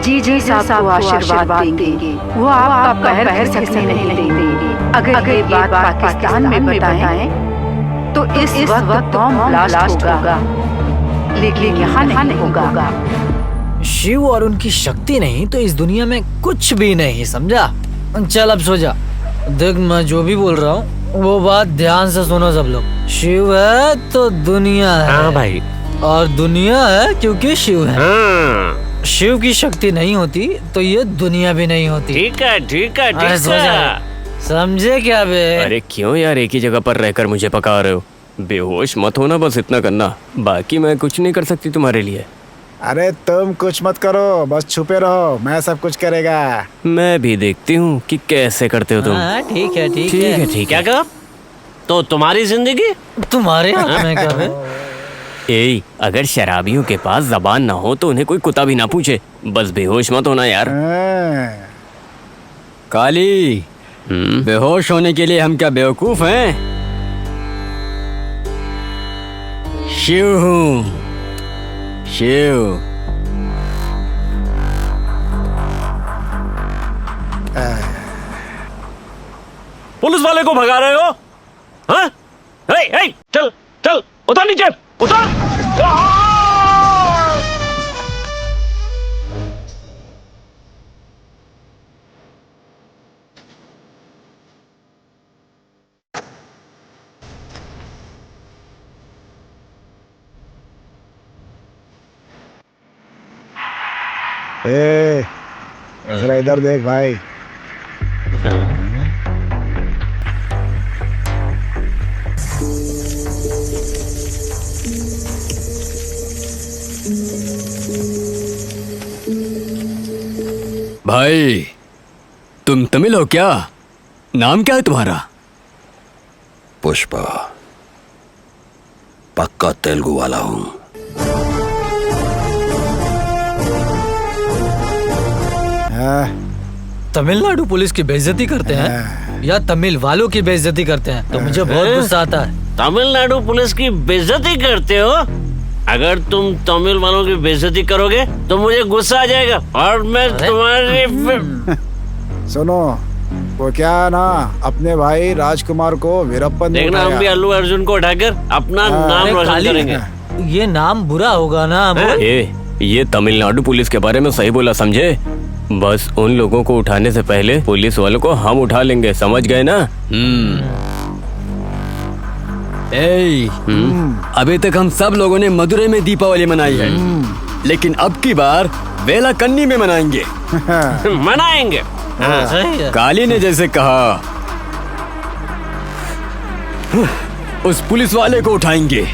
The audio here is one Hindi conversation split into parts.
जी जी साहब को आशीर्वाद देंगे। वो आपका पैर सकने नहीं देंगे। अगर ये बात पाकिस्तान में बताएं तो इस वक्त बॉम्ब ब्लास्ट होगा, लेकिन यहाँ नहीं होगा। शिव और उनकी शक्ति नहीं तो इस दुनिया में कुछ भी नहीं, समझा? चल अब सो जा। देख, मैं जो भी बोल रहा हूँ वो बात ध्यान से सुनो सब लोग। शिव है तो दुनिया है। हाँ भाई। और दुनिया है क्योंकि शिव है। हाँ। शिव की शक्ति नहीं होती तो ये दुनिया भी नहीं होती। ठीक है ठीक है अरे ठीक सो जा। है। समझे क्या बे? अरे क्यों यार एक ही जगह पर रहकर मुझे पका रहे हो? बेहोश मत होना, बस इतना करना। बाकी मैं कुछ नहीं कर सकती तुम्हारे लिए। अरे तुम कुछ मत करो, बस छुपे रहो, मैं सब कुछ करेगा। मैं भी देखती हूँ कि कैसे करते हो तुम। हाँ, ठीक है ठीक ठीक है। है ठीक क्या है। कहा? तो तुम्हारी जिंदगी तुम्हारे हाथ में क्या बे? ए, अगर शराबियों के पास जबान ना हो तो उन्हें कोई कुत्ता भी ना पूछे। बस बेहोश मत होना यार। हाँ। काली, बेहोश होने के लिए हम क्या बेवकूफ हैं? शिव हूँ, शिव। पुलिस वाले को भगा रहे हो? हाँ? हे, हे, चल चल उतर नीचे, उतर। ए, जरा इधर देख भाई। भाई, तुम तमिल हो क्या? नाम क्या है तुम्हारा? पुष्पा, पक्का तेलुगु वाला हूँ। तमिलनाडु पुलिस की बेइज्जती करते हैं या तमिल वालों की बेइज्जती करते हैं तो मुझे बहुत गुस्सा आता है। तमिलनाडु पुलिस की बेइज्जती करते हो? अगर तुम तमिल वालों की बेइज्जती करोगे तो मुझे गुस्सा आ जाएगा और मैं तुम्हारी सुनो, वो क्या ना अपने भाई राजकुमार को वीरप्पन ने देखना, हम भी उठाया। अल्लू अर्जुन को उठाकर अपना नाम अरे रोशन काली, करेंगे। ये नाम बुरा होगा ना? ये तमिलनाडु पुलिस के बारे में सही बोला, समझे? बस उन लोगों को उठाने से पहले पुलिस वालों को हम उठा लेंगे, समझ गए ना? अभी तक हम सब लोगों ने मदुरई में दीपावली मनाई है, लेकिन अब की बार वेलाकन्नी में मनाएंगे। मनाएंगे। सही है। काली ने जैसे कहा, उस पुलिस वाले को उठाएंगे।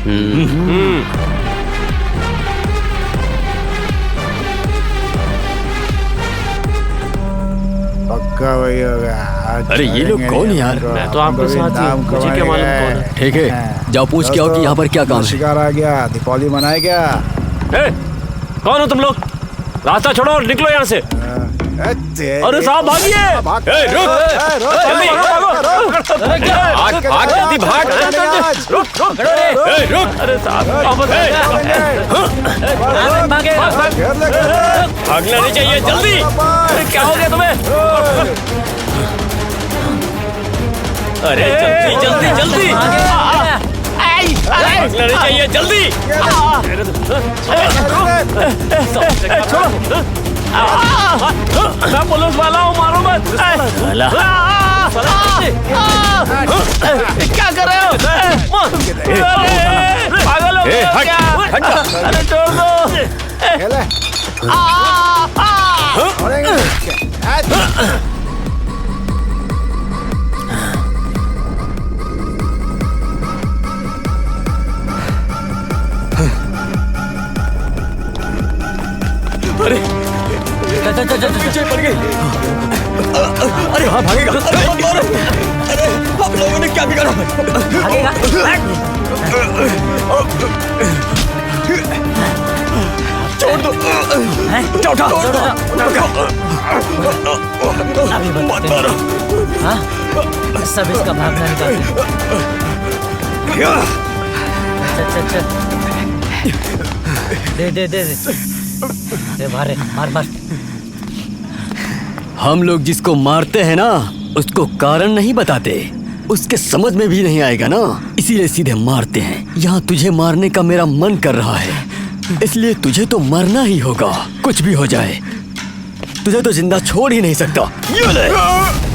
पक्का वही होगा। आज अरे ये लोग करेंगे कौन है यार? इनको, मैं तो आपके इनको भी साथ ही हूँ, नाम मुझे क्या कमाने मालूम कौन गए। है। ठीक है, जाओ पूछ के आओ कि यहाँ पर क्या काम है। शिकार आ गया, दीपावली मनाए क्या? ए, कौन हो तुम लोग? रास्ता छोड़ो और निकलो यहाँ से। अरे साहब भागिए। ए, रुक, जल्दी, भाग जल्दी भाग। रुक। अरे साहब वापस भागना नहीं चाहिए, जल्दी। अरे क्या हो गया तुम्हें? अरे जल्दी जल्दी जल्दी, भागना नहीं चाहिए, जल्दी। मैं पुलिस वाला हूँ, मारो मत। क्या कर रहे हो? पागल हो गए हो क्या? अरे छोड़ दो। पीछे पड़ गई। अरे हाँ भागेगा। अरे आप लोगों ने क्या बिगाड़ा? छोड़ दो। उठा मत मारो। सब इसका भागना निकाल। चल दे दे दे दे। मार मार। हम लोग जिसको मारते हैं ना उसको कारण नहीं बताते, उसके समझ में भी नहीं आएगा ना, इसीलिए सीधे मारते हैं। यहाँ तुझे मारने का मेरा मन कर रहा है, इसलिए तुझे तो मरना ही होगा, कुछ भी हो जाए। तुझे तो जिंदा छोड़ ही नहीं सकता। ये ले।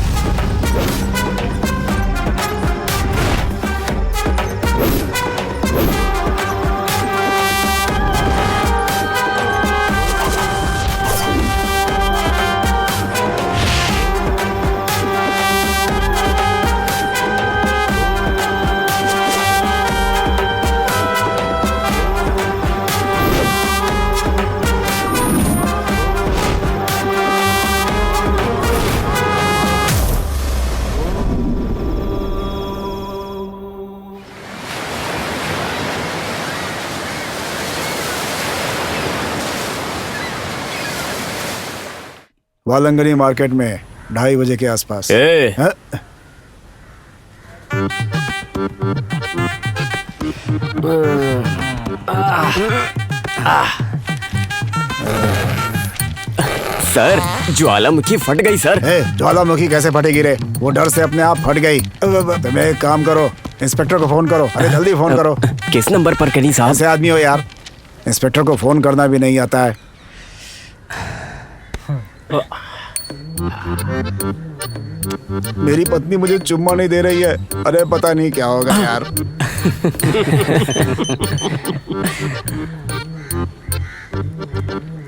वालंगनी मार्केट में 2:30 बजे के आसपास। ए, हाँ? सर ज्वालामुखी फट गई सर। ज्वालामुखी कैसे फटेगी रे? वो डर से अपने आप फट गई। तुम एक काम करो, इंस्पेक्टर को फोन करो। अरे जल्दी फोन करो। किस नंबर पर करी साहब? ऐसे आदमी हो यार, इंस्पेक्टर को फोन करना भी नहीं आता है। मेरी पत्नी मुझे चुम्मा नहीं दे रही है। अरे पता नहीं क्या होगा यार।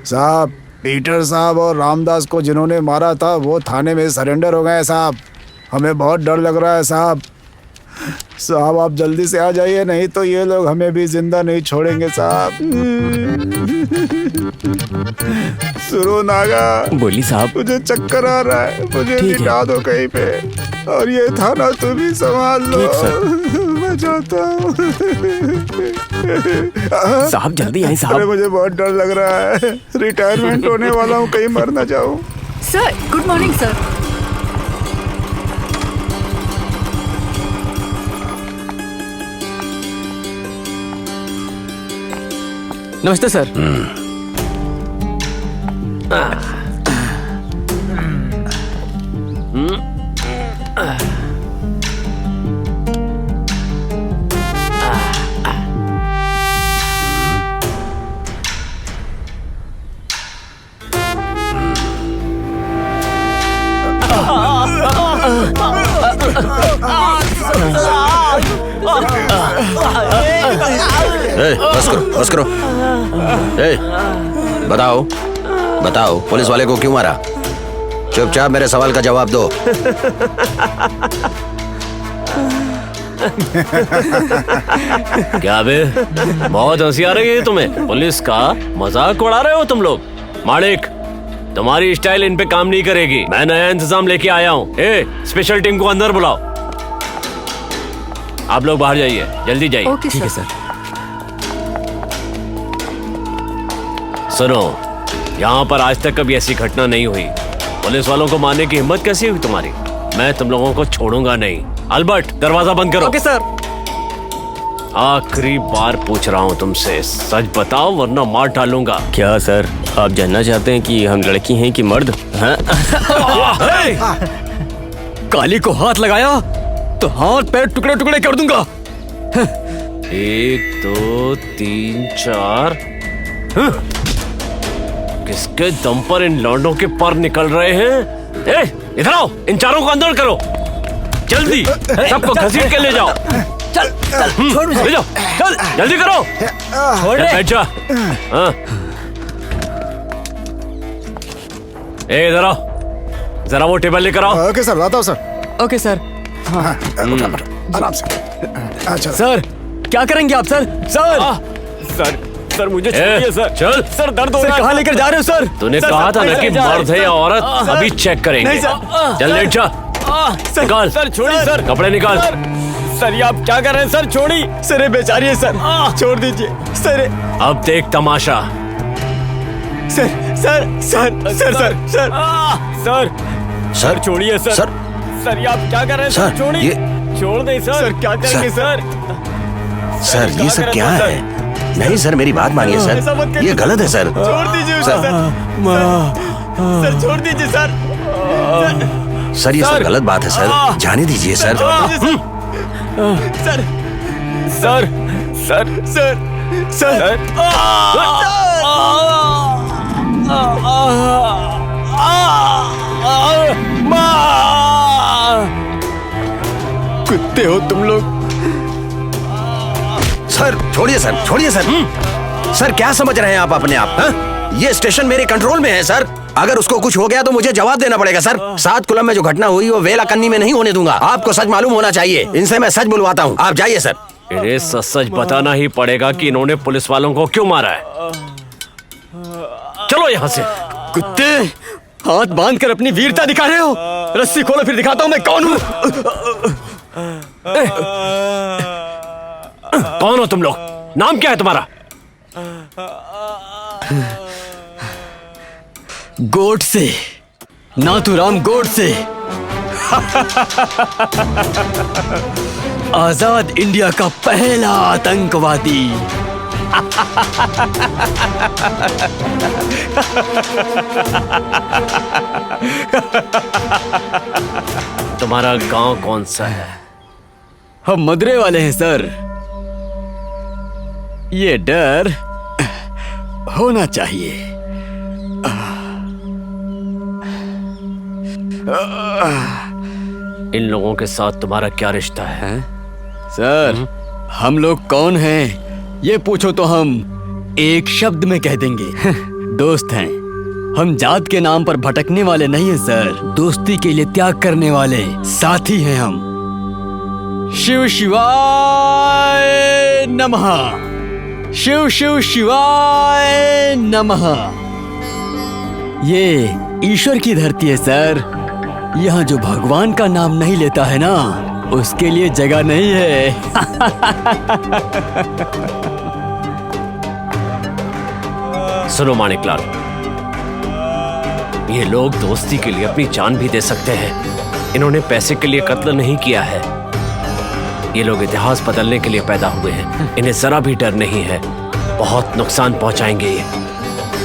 साहब, पीटर साहब और रामदास को जिन्होंने मारा था वो थाने में सरेंडर हो गए साहब। हमें बहुत डर लग रहा है साहब। साहब आप जल्दी से आ जाइए, नहीं तो ये लोग हमें भी जिंदा नहीं छोड़ेंगे साहब। सुनो नागा। बोली साहब। मुझे चक्कर आ रहा है, मुझे ठीक है। लिटा दो कहीं पे, और ये थाना तुम ही संभाल लो। ठीक सर। मैं जाता हूँ। साहब जल्दी आए अरे साहब। मुझे बहुत डर लग रहा है, रिटायरमेंट होने वाला हूँ, कहीं मर ना जाऊँ। Sir good morning sir. नमस्ते सर। बस करो। बताओ पुलिस वाले को क्यों मारा? चुपचाप मेरे सवाल का जवाब दो। क्या बे, बहुत हंसी आ रही है तुम्हें? पुलिस का मजाक उड़ा रहे हो तुम लोग? मालिक, तुम्हारी स्टाइल इन पे काम नहीं करेगी। मैं नया इंतजाम लेके आया हूँ। स्पेशल टीम को अंदर बुलाओ। आप लोग बाहर जाइए, जल्दी जाइए। ओके ठीक है सर। सर। सुनो, यहाँ पर आज तक कभी ऐसी घटना नहीं हुई। पुलिस वालों को मारने की हिम्मत कैसी हुई तुम्हारी? मैं तुम लोगों को छोड़ूंगा नहीं। अल्बर्ट, दरवाजा बंद करो। Okay sir. आखिरी बार पूछ रहा हूँ तुमसे, सच बताओ वरना मार डालूंगा। क्या सर आप जानना चाहते हैं कि हम लड़की हैं कि मर्द? हाँ? काली को हाथ लगाया तो हाथ पैर टुकड़े टुकड़े कर दूंगा। 1 2 3 4। किसके दम पर इन लौंडों के पर निकल रहे हैं? इधर आओ, इन चारों को अंदर करो जल्दी। सबको घसीट के ले जाओ। चल छोड़ मुझे। ले जाओ, चल जल्दी करो। छोड़ दे। बैठ जा। हाँ। इधर आओ, जरा वो टेबल लेकर आओ। ओके सर, लाता हूँ सर। Okay sir. आराम से। अच्छा सर क्या करेंगे आप सर? सर मुझे छोड़िए सर। चल। सर दर्द हो रहा है। कहाँ लेकर जा रहे हो सर? तूने सर, कहा था ना सर, कि सर, मर्द है या औरत, अभी चेक करेंगे। नहीं, सर। चल लेट जा। निकाल। सर छोड़िए सर। कपड़े निकाल। सर ये आप क्या कर रहे हैं सर? छोड़ी। सर बेचारी है सर, छोड़ दीजिए सर। अब देख तमाशा। Sir sir sir sir sir sir sir sir छोड़िए सर। सर सर ये आप क्या कर रहे हैं सर, सर? छोड़िए। ये- छोड़ दे सर। क्या करेंगे सर? सर ये सब क्या है? नहीं सर मेरी बात मानिए ऐसा मत सर, करिए। ये गलत है सर। छोड़ दीजिए उसे सर। सर। सर छोड़ दीजिए सर। सर ये सब गलत बात है सर, जाने दीजिए sir. Sir sir sir sir sir कुत्ते हो तुम लोग। सर छोड़िए सर, छोड़िए सर। सर क्या समझ रहे हैं आप अपने आप? हाँ? ये स्टेशन मेरे कंट्रोल में है सर। अगर उसको कुछ हो गया तो मुझे जवाब देना पड़ेगा सर। 7 कुलम में जो घटना हुई वो वेलाकन्नी में नहीं होने दूंगा। आपको सच मालूम होना चाहिए। इनसे मैं सच बुलवाता हूँ, आप जाइए सर। इन्हें सच बताना ही पड़ेगा कि इन्होंने पुलिस वालों को क्यों मारा है। चलो यहाँ से। कुत्ते, हाथ बांध कर अपनी वीरता दिखा रहे हो? रस्सी खोलो फिर दिखाता हूँ मैं कौन हूँ। कौन हो तुम लोग? नाम क्या है तुम्हारा? गोडसे, नाथुराम गोडसे। आजाद इंडिया का पहला आतंकवादी। तुम्हारा गांव कौन सा है? हम मदुरै वाले हैं सर। ये डर होना चाहिए। इन लोगों के साथ तुम्हारा क्या रिश्ता है? सर हम लोग कौन हैं ये पूछो तो हम एक शब्द में कह देंगे। दोस्त हैं। हम जात के नाम पर भटकने वाले नहीं हैं सर, दोस्ती के लिए त्याग करने वाले साथी हैं हम। शिव शिवाय नमः, शिव शिव शिवाय नमः। ये ईश्वर की धरती है सर। यहाँ जो भगवान का नाम नहीं लेता है ना, उसके लिए जगह नहीं है। सुनो माणिकलाल, ये लोग दोस्ती के लिए अपनी जान भी दे सकते हैं। इन्होंने पैसे के लिए कत्ल नहीं किया है। ये लोग इतिहास बदलने के लिए पैदा हुए हैं। इन्हें जरा भी डर नहीं है। बहुत नुकसान पहुंचाएंगे ये।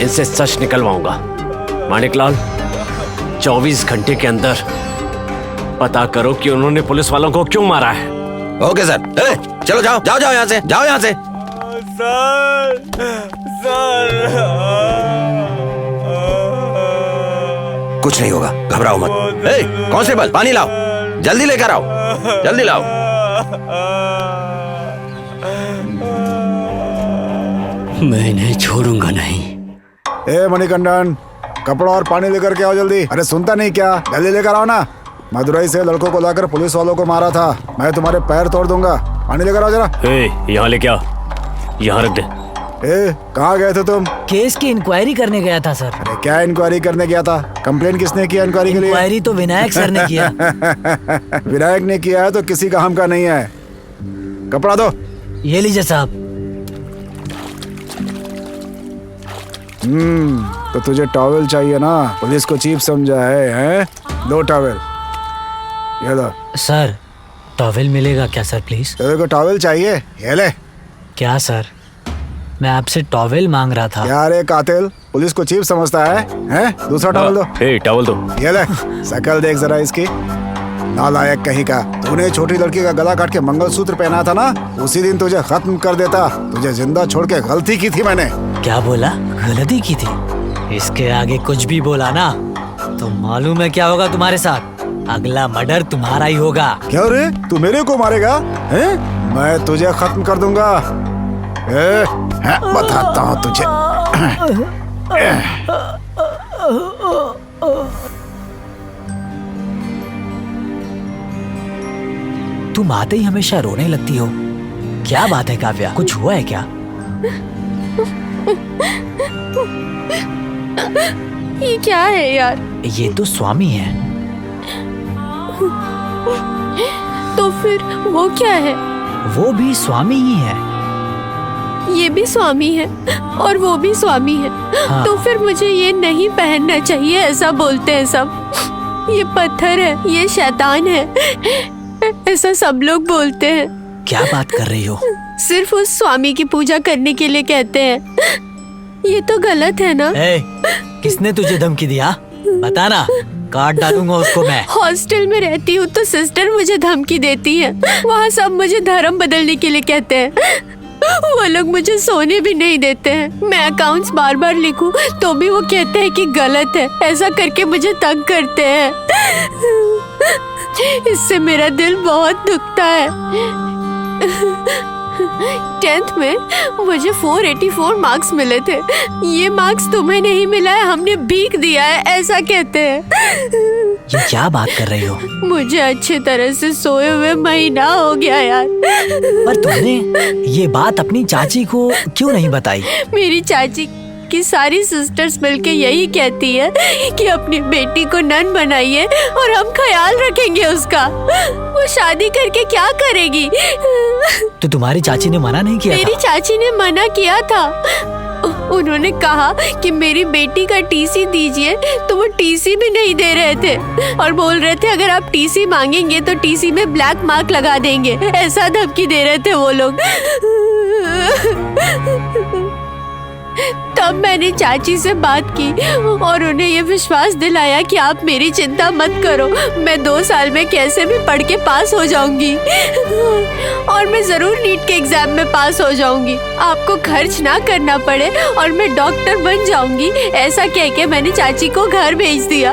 इनसे सच निकलवाऊंगा। माणिकलाल, 24 घंटे के अंदर पता करो कि उन्होंने पुलिस वालों को क्यों मारा है। Okay sir. चलो जाओ जाओ जाओ यहाँ से, जाओ यहाँ से। कुछ नहीं होगा, घबराओ मत। कांस्टेबल पानी लाओ, जल्दी लेकर आओ, जल्दी लाओ। मैं इन्हें छोड़ूंगा नहीं। ए मणिकंदन, कपड़ा और पानी लेकर के आओ जल्दी। अरे सुनता नहीं क्या? जल्दी लेकर आओ ना। मदुरै से लड़कों को लाकर पुलिस वालों को मारा था। मैं तुम्हारे पैर तोड़ दूंगा। पानी लेकर आओ जरा। यहाँ लेके आ, यहाँ रख दे। कहाँ गए थे तुम? केस की इंक्वायरी करने गया था सर। अरे क्या इंक्वायरी करने गया था? कंप्लेन किसने किया इंक्वायरी के लिए? इंक्वायरी तो विनायक सर ने किया। विनायक ने किया है तो किसी काम का नहीं है। कपड़ा दो। ये लीजिए साहब। तो तुझे टॉवेल चाहिए ना? पुलिस को चीफ समझा है, हैं? दो टॉवेल, ये लो। सर टॉवेल मिलेगा क्या सर प्लीज? तेरे को टॉवेल चाहिए? ये ले। क्या सर, मैं आपसे टॉवेल मांग रहा था। यार एक कातिल पुलिस को चीफ समझता है, हैं? दूसरा टॉवेल दो। टॉवेल दो। ये ले। शकल देख जरा इसकी, नालायक कहीं का। तूने छोटी लड़की का गला काट के मंगलसूत्र पहना था ना, उसी दिन तुझे खत्म कर देता। तुझे जिंदा छोड़ के गलती की थी मैंने। क्या बोला? गलती की थी? इसके आगे कुछ भी बोला ना तो मालूम है क्या होगा तुम्हारे साथ। अगला मर्डर तुम्हारा ही होगा। क्या रे, तू मेरे को मारेगा? हैं? मैं तुझे खत्म कर दूंगा। बताता हूँ तुझे। तुम आते ही हमेशा रोने लगती हो। क्या बात है काव्या, कुछ हुआ है क्या? ये क्या है यार? ये तो स्वामी है। तो फिर वो क्या है? वो भी स्वामी ही है। ये भी स्वामी है और वो भी स्वामी है। हाँ। तो फिर मुझे ये नहीं पहनना चाहिए, ऐसा बोलते हैं सब। ये पत्थर है, ये शैतान है, ऐसा सब लोग बोलते हैं। क्या बात कर रही हो? सिर्फ उस स्वामी की पूजा करने के लिए कहते हैं। ये तो गलत है ना? किसने तुझे धमकी दिया? बताना। काट डालूंगा उसको मैं। हॉस्टल में रहती हूँ तो सिस्टर मुझे धमकी देती है। वहाँ सब मुझे धर्म बदलने के लिए कहते हैं। वो लोग मुझे सोने भी नहीं देते हैं। मैं अकाउंट्स बार बार लिखूं तो भी वो कहते हैं कि गलत है। ऐसा करके मुझे तंग करते हैं। इससे मेरा दिल बहुत दुखता है। 10th में मुझे 484 मार्क्स मिले थे। ये मार्क्स तुम्हें नहीं मिला है, हमने भीख दिया है, ऐसा कहते हैं। ये क्या बात कर रही हो? मुझे अच्छी तरह से सोए हुए महीना हो गया यार। पर तुमने ये बात अपनी चाची को क्यों नहीं बताई? मेरी चाची की सारी सिस्टर्स मिलके यही कहती है कि अपनी बेटी को नन बनाइए और हम ख्याल रखेंगे उसका। वो शादी करके क्या करेगी? तो तुम्हारी चाची ने मना नहीं किया मेरी चाची ने मना किया था। उन्होंने कहा कि मेरी बेटी का टीसी दीजिए, तो वो टीसी भी नहीं दे रहे थे और बोल रहे थे अगर आप टीसी मांगेंगे तो टीसी में ब्लैक मार्क लगा देंगे। ऐसा धमकी दे रहे थे वो लोग। तब मैंने चाची से बात की और उन्हें ये विश्वास दिलाया कि आप मेरी चिंता मत करो, मैं 2 साल में कैसे भी पढ़ के पास हो जाऊंगी और मैं जरूर नीट के एग्जाम में पास हो जाऊंगी। आपको खर्च ना करना पड़े और मैं डॉक्टर बन जाऊंगी। ऐसा कह के मैंने चाची को घर भेज दिया।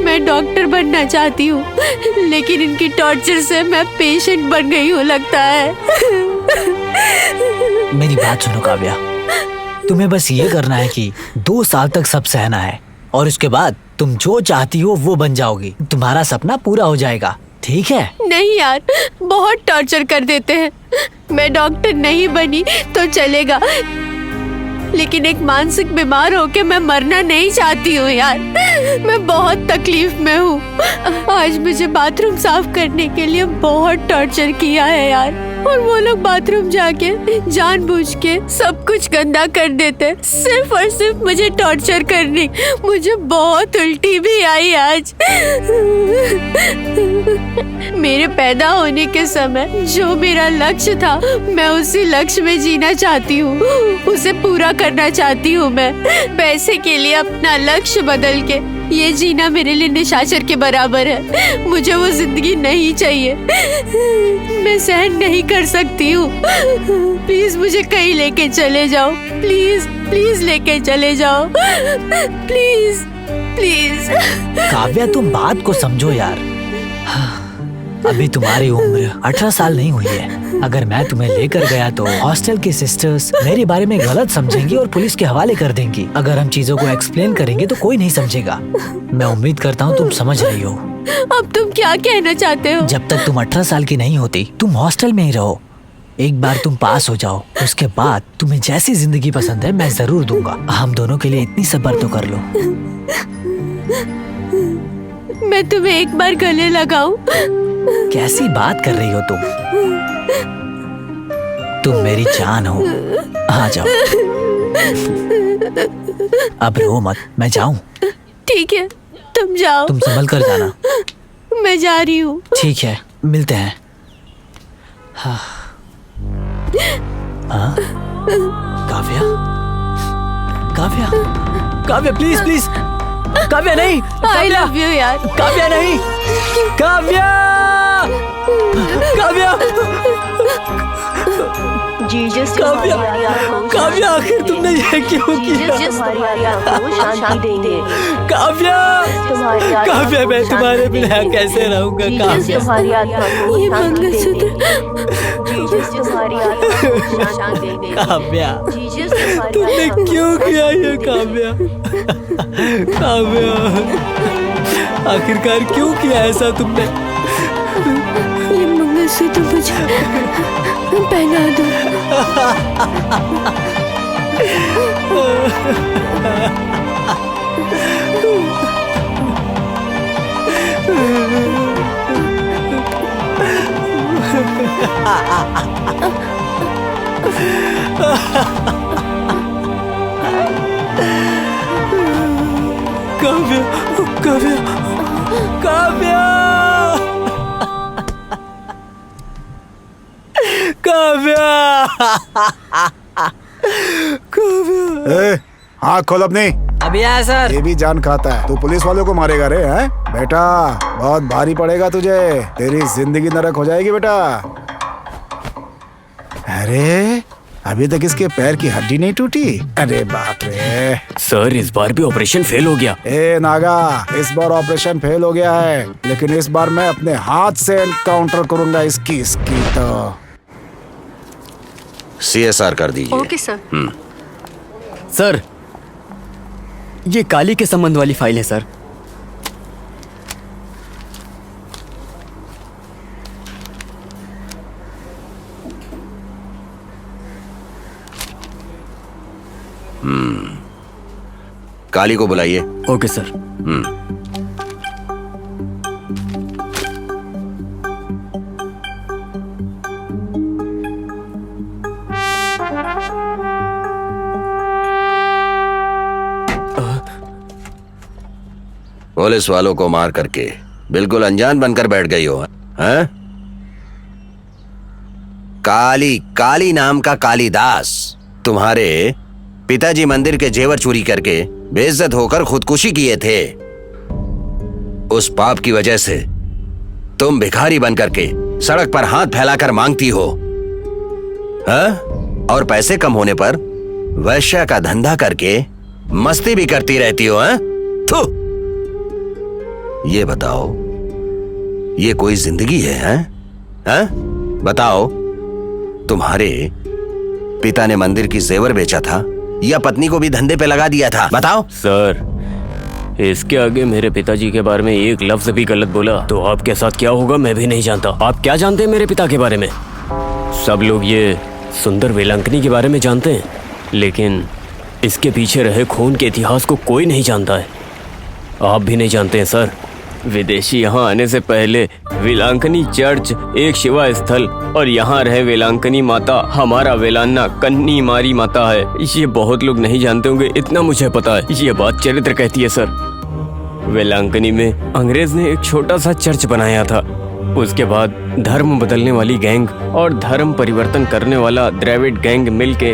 मैं डॉक्टर बनना चाहती हूँ, लेकिन इनकी टॉर्चर से मैं पेशेंट बन गई हूँ लगता है। मेरी बात सुनो काव्या, तुम्हें बस ये करना है कि 2 साल तक सब सहना है और उसके बाद तुम जो चाहती हो वो बन जाओगी। तुम्हारा सपना पूरा हो जाएगा, ठीक है? नहीं यार, बहुत टॉर्चर कर देते हैं। मैं डॉक्टर नहीं बनी तो चलेगा, लेकिन एक मानसिक बीमार होके मैं मरना नहीं चाहती हूँ यार। मैं बहुत तकलीफ में हूँ। आज मुझे बाथरूम साफ करने के लिए बहुत टॉर्चर किया है यार, और वो लोग बाथरूम जाके जानबूझ के सब कुछ गंदा कर देते, सिर्फ और सिर्फ मुझे टॉर्चर करने। मुझे बहुत उल्टी भी आई आज। मेरे पैदा होने के समय जो मेरा लक्ष्य था, मैं उसी लक्ष्य में जीना चाहती हूँ, उसे पूरा करना चाहती हूँ। मैं पैसे के लिए अपना लक्ष्य बदल के ये जीना मेरे लिए निशाचर के बराबर है। मुझे वो जिंदगी नहीं चाहिए, मैं सहन नहीं कर सकती हूँ। प्लीज मुझे कहीं लेके चले जाओ, प्लीज प्लीज लेके चले जाओ, प्लीज प्लीज। काव्या तुम बात को समझो यार। अभी तुम्हारी उम्र 18 साल नहीं हुई है। अगर मैं तुम्हें लेकर गया तो हॉस्टल की सिस्टर्स मेरे बारे में गलत समझेंगी और पुलिस के हवाले कर देंगी। अगर हम चीजों को एक्सप्लेन करेंगे तो कोई नहीं समझेगा। मैं उम्मीद करता हूँ तुम समझ रही हो। अब तुम क्या कहना चाहते हो? जब तक तुम 18 साल की नहीं होती तुम हॉस्टल में ही रहो। एक बार तुम पास हो जाओ, उसके बाद तुम्हें जैसी जिंदगी पसंद है मैं जरूर दूंगा। हम दोनों के लिए इतनी सब्र तो कर लो। मैं तुम्हें एक बार गले लगाऊं? कैसी बात कर रही हो तुम? तुम मेरी जान हो, आ जाओ। अब रो मत, मैं जाऊं? ठीक है, तुम जाओ। तुम संभल कर जाना। मैं जा रही हूँ। ठीक है, मिलते हैं। हाँ। हाँ? काव्या, काव्या, काव्या प्लीज प्लीज, काव्या नहीं। आई लव यू यार। काव्या नहीं, काव्या, काव्या, जीसस काव्या, काव्या आखिर तुमने ये क्यों किया? काव्या, काव्या मैं तुम्हारे बिना कैसे रहूंगा? काव्या, ये मंगलसूत्र। काव्या, तुमने क्यों किया ये? काव्या, काव्या, आखिरकार क्यों किया ऐसा तुमने? ये मंगलसूत्र मुझे पहना दो। काव्या, काव्या, काव्या, काव्या, काव्या। आँख खोल अपनी। अभी आया सर। ये भी जान खाता है, तू पुलिस वालों को मारेगा रे? हैं बेटा, बहुत भारी पड़ेगा तुझे, तेरी जिंदगी नरक हो जाएगी बेटा। अरे अभी तक इसके पैर की हड्डी नहीं टूटी? अरे बाप रे। सर इस बार भी ऑपरेशन फेल हो गया। ए नागा, इस बार ऑपरेशन फेल हो गया है, लेकिन इस बार मैं अपने हाथ से एनकाउंटर करूंगा इसकी तो। CSR कर दीजिए। Okay sir. सर, ये काली के संबंध वाली फाइल है सर। काली को बुलाइए। Okay sir. पुलिस वालों को मार करके बिल्कुल अनजान बनकर बैठ गई हो, हैं? काली नाम का कालीदास तुम्हारे पिताजी मंदिर के जेवर चोरी करके बेइज्जत होकर खुदकुशी किए थे। उस पाप की वजह से तुम भिखारी बन करके सड़क पर हाथ फैलाकर मांगती हो, हैं? और पैसे कम होने पर वैश्या का धंधा करके मस्ती भी करती रहती हो, हैं? थू! ये बताओ, ये कोई जिंदगी है, हैं? बताओ, तुम्हारे पिता ने मंदिर की जेवर बेचा था या पत्नी को भी धंधे पे लगा दिया था? बताओ। सर इसके आगे मेरे पिताजी के बारे में एक लफ्ज भी गलत बोला तो आपके साथ क्या होगा मैं भी नहीं जानता। आप क्या जानते हैं मेरे पिता के बारे में? सब लोग ये सुंदर वेलांकनी के बारे में जानते हैं, लेकिन इसके पीछे रहे खून के इतिहास को कोई नहीं जानता है। आप भी नहीं जानते हैं सर। विदेशी यहाँ आने से पहले वेलांकनी चर्च एक शिवा स्थल और यहाँ रहे वेलांकनी माता हमारा वेलान्ना कन्नी मारी माता है। ये बहुत लोग नहीं जानते होंगे, इतना मुझे पता है। ये बात चरित्र कहती है सर। वेलांकनी में अंग्रेज ने एक छोटा सा चर्च बनाया था। उसके बाद धर्म बदलने वाली गैंग और धर्म परिवर्तन करने वाला द्रविड़ गैंग मिलके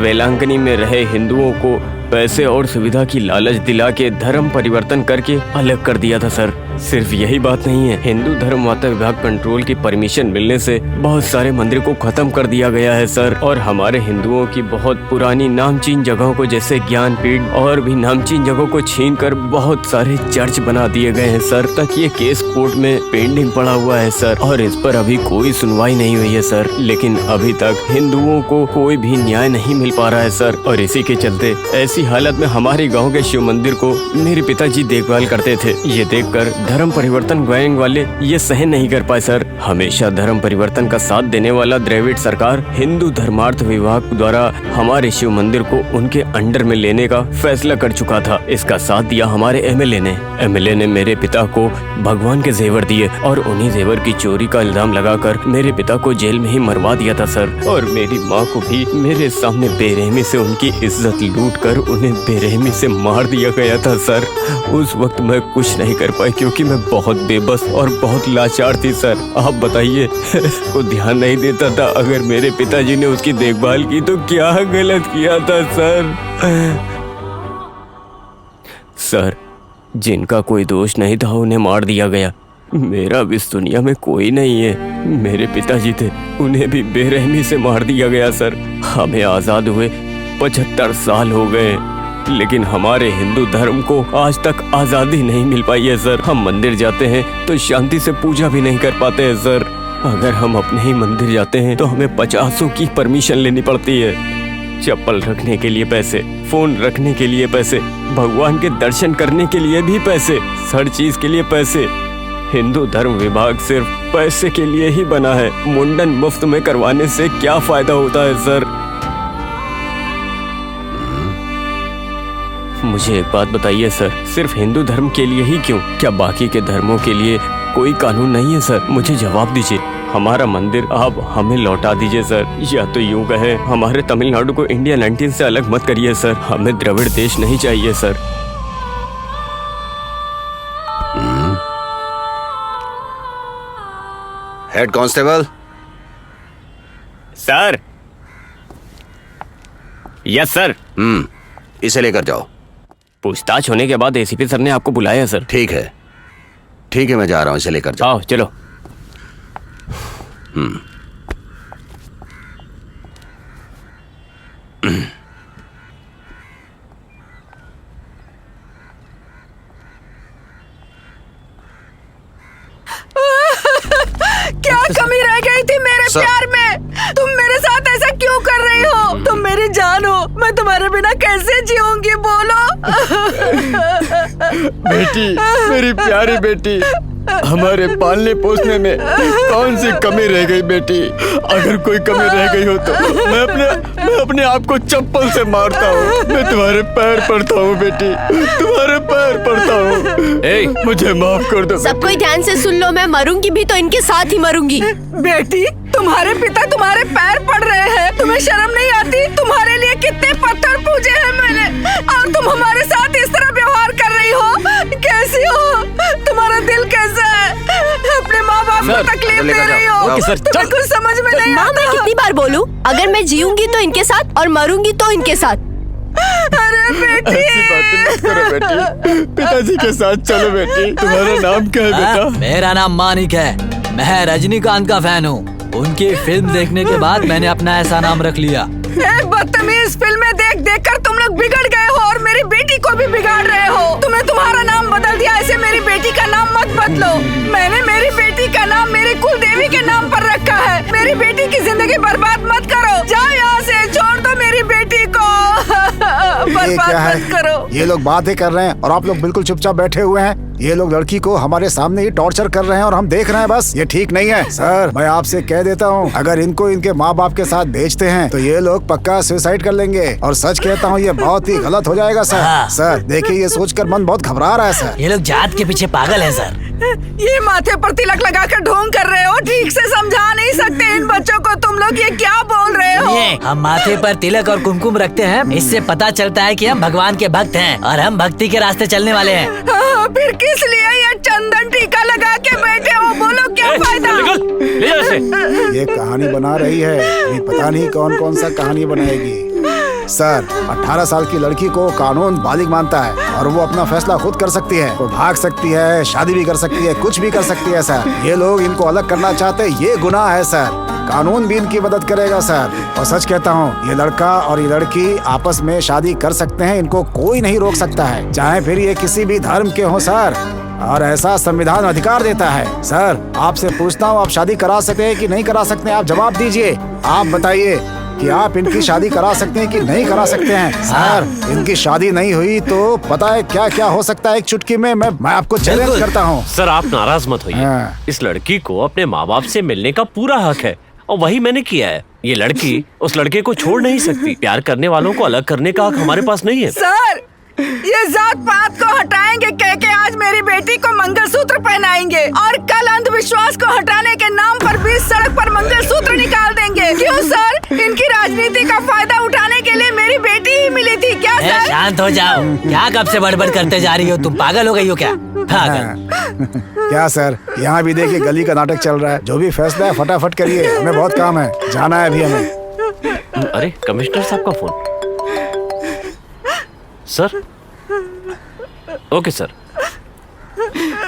वेलांकनी में रहे हिंदुओं को पैसे और सुविधा की लालच दिला के धर्म परिवर्तन करके अलग कर दिया था सर। सिर्फ यही बात नहीं है, हिंदू धर्म माता विभाग कंट्रोल की परमिशन मिलने से बहुत सारे मंदिर को खत्म कर दिया गया है सर। और हमारे हिंदुओं की बहुत पुरानी नामचीन जगहों को जैसे ज्ञानपीठ और भी नामचीन जगहों को छीन कर बहुत सारे चर्च बना दिए गए हैं सर। तक ये केस कोर्ट में पेंडिंग पड़ा हुआ है सर और इस पर अभी कोई सुनवाई नहीं हुई है सर। लेकिन अभी तक हिंदुओं को कोई भी न्याय नहीं मिल पा रहा है सर। और इसी के चलते ऐसी हालत में हमारे गाँव के शिव मंदिर को मेरे पिताजी देखभाल करते थे। ये देखकर धर्म परिवर्तन गैंग वाले ये सहन नहीं कर पाए सर। हमेशा धर्म परिवर्तन का साथ देने वाला द्रविड़ सरकार हिंदू धर्मार्थ विभाग द्वारा हमारे शिव मंदिर को उनके अंडर में लेने का फैसला कर चुका था। इसका साथ दिया हमारे एमएलए ने मेरे पिता को भगवान के जेवर दिए और उन्हीं जेवर की चोरी का इल्जाम लगाकर मेरे पिता को जेल में ही मरवा दिया था सर। और मेरी माँ को भी मेरे सामने बेरहमी से उनकी इज्जत लूट कर उन्हें बेरहमी से मार दिया गया था सर। उस वक्त मैं कुछ नहीं कर पाई क्योंकि मैं बहुत बेबस और बहुत लाचार थी सर। आप बताइए को ध्यान नहीं देता था। अगर मेरे पिताजी ने उसकी देखभाल की तो क्या गलत किया था सर? सर जिनका कोई दोष नहीं था उन्हें मार दिया गया। मेरा इस दुनिया में कोई नहीं है। मेरे पिताजी थे, उन्हें भी बेरहमी से मार दिया गया सर। हमें आजाद हुए 75 साल हो गए, लेकिन हमारे हिंदू धर्म को आज तक आजादी नहीं मिल पाई है सर। हम मंदिर जाते हैं तो शांति से पूजा भी नहीं कर पाते हैं सर। अगर हम अपने ही मंदिर जाते हैं तो हमें 50 की परमिशन लेनी पड़ती है। चप्पल रखने के लिए पैसे, फोन रखने के लिए पैसे, भगवान के दर्शन करने के लिए भी पैसे, हर चीज के लिए पैसे। हिंदू धर्म विभाग सिर्फ पैसे के लिए ही बना है। मुंडन मुफ्त में करवाने से क्या फायदा होता है सर? मुझे एक बात बताइए सर, सिर्फ हिंदू धर्म के लिए ही क्यों? क्या बाकी के धर्मों के लिए कोई कानून नहीं है सर? मुझे जवाब दीजिए। हमारा मंदिर आप हमें लौटा दीजिए सर, या तो यूं कहें हमारे तमिलनाडु को इंडिया 19 से अलग मत करिए सर। हमें द्रविड़ देश नहीं चाहिए sir. Head constable. Sir. Yes sir. इसे लेकर जाओ। पूछताछ होने के बाद एसीपी सर ने आपको बुलाया है सर। ठीक है मैं जा रहा हूँ, इसे लेकर जाओ। आओ चलो। क्या कमी रह गई थी मेरे प्यार में? तुम मेरे साथ ऐसा क्यों कर रही हो? तुम मेरी जान हो, मैं तुम्हारे बिना कैसे जीऊंगी बोलो। बेटी, मेरी प्यारी बेटी, हमारे पालने पोसने में कौन सी कमी रह गई बेटी? अगर कोई कमी रह गई हो तो मैं अपने आप को चप्पल से मारता हूँ। मैं तुम्हारे पैर पड़ता हूँ बेटी, तुम्हारे पैर पड़ता हूँ। मुझे माफ कर दो। सब कोई ध्यान से सुन लो, मैं मरूंगी भी तो इनके साथ ही मरूंगी। बेटी, तुम्हारे पिता तुम्हारे पैर पड़ रहे हैं, तुम्हें शर्म नहीं आती? तुम्हारे लिए कितने पत्थर पूजे हैं मैंने, और तुम हमारे साथ इस तरह व्यवहार कर रही हो? कैसी हो? तुम्हारा दिल कैसा है? अपने माँ बाप को तकलीफ दे रही हो? तुम्हें कुछ समझ में नहीं माँ, आता? मैं कितनी बार बोलूं, अगर मैं जीऊंगी तो इनके साथ और मरूंगी तो इनके साथ। अरे बेटी, ऐसी बातें मत करो बेटी, पिताजी के साथ चलो बेटी। तुम्हारा नाम क्या है बेटा? मेरा नाम मानिक है। मैं रजनीकांत का फैन हूँ। उनकी फिल्म देखने के बाद मैंने अपना ऐसा नाम रख लिया। बदतमीज, फिल्में देख देख कर तुम लोग बिगड़ गए हो और मेरी बेटी को भी बिगाड़ रहे हो। तुम्हें तुम्हारा नाम बदल दिया, ऐसे मेरी बेटी का नाम मत बदलो। मैंने मेरी बेटी का नाम मेरी कुल देवी के नाम पर रखा है। मेरी बेटी की जिंदगी बर्बाद मत करो। जाओ यहाँ से, छोड़ दो मेरी बेटी को। बर्बाद मत करो। ये लोग बातें कर रहे हैं और आप लोग बिल्कुल चुपचाप बैठे हुए हैं। ये लोग लड़की को हमारे सामने ही टॉर्चर कर रहे हैं और हम देख रहे हैं बस। ये ठीक नहीं है सर, मैं आपसे कह देता हूँ, अगर इनको इनके माँ बाप के साथ भेजते हैं तो ये लोग पक्का सुसाइड कर लेंगे। और सच कहता हूँ, ये बहुत ही गलत हो जाएगा सर। सर देखिए, ये सोचकर मन बहुत घबरा रहा है सर। ये लोग जात के पीछे पागल है सर। ये माथे पर तिलक लगाकर ढोंग कर रहे हो, ठीक से समझा नहीं सकते इन बच्चों को। तुम लोग ये क्या बोल रहे हो? हम माथे पर तिलक और कुमकुम रखते हैं, इससे पता चलता है कि हम भगवान के भक्त हैं और हम भक्ति के रास्ते चलने वाले हैं। फिर किस लिए ये चंदन टीका लगा के बैठे हो? बोलो क्या फायदा? ये कहानी बना रही है, ये पता नहीं कौन कौन सा कहानी बनाएगी। सर, 18 साल की लड़की को कानून बालिग मानता है और वो अपना फैसला खुद कर सकती है। वो भाग सकती है, शादी भी कर सकती है, कुछ भी कर सकती है सर। ये लोग इनको अलग करना चाहते हैं, ये गुनाह है सर। कानून भी इनकी मदद करेगा सर। और सच कहता हूँ, ये लड़का और ये लड़की आपस में शादी कर सकते हैं, इनको कोई नहीं रोक सकता है, चाहे फिर ये किसी भी धर्म के हो सर। और ऐसा संविधान अधिकार देता है। सर, आपसे पूछता हूँ, आप शादी करा सकते हैं कि नहीं करा सकते हैं? आप जवाब दीजिए। आप बताइए कि आप इनकी शादी करा सकते हैं कि नहीं करा सकते हैं? सर, इनकी शादी नहीं हुई तो पता है क्या क्या हो सकता है एक चुटकी में। मैं आपको चैलेंज करता हूँ। सर, आप नाराज मत होइए। हाँ। इस लड़की को अपने माँ बाप से मिलने का पूरा हक है और वही मैंने किया है। ये लड़की उस लड़के को छोड़ नहीं सकती। प्यार करने वालों को अलग करने का हक हमारे पास नहीं है। सर, ये जात पात को हटाएंगे कह के आज मेरी बेटी को मंगलसूत्र पहनाएंगे और कल अंधविश्वास को हटाने के नाम पर बीच सड़क पर मंगलसूत्र निकाल देंगे। क्यों सर? इनकी राजनीति का फायदा उठाने के लिए मेरी बेटी ही मिली थी क्या सर? शांत हो जाओ। क्या कब से बड़बड़ करते जा रही हो? तुम पागल हो गई हो क्या? क्या सर, यहाँ भी देखिए गली का नाटक चल रहा है। जो भी फैसला है फटाफट करिए, हमें बहुत काम है, जाना है अभी हमें। अरे कमिश्नर साहब का phone. Sir, okay sir,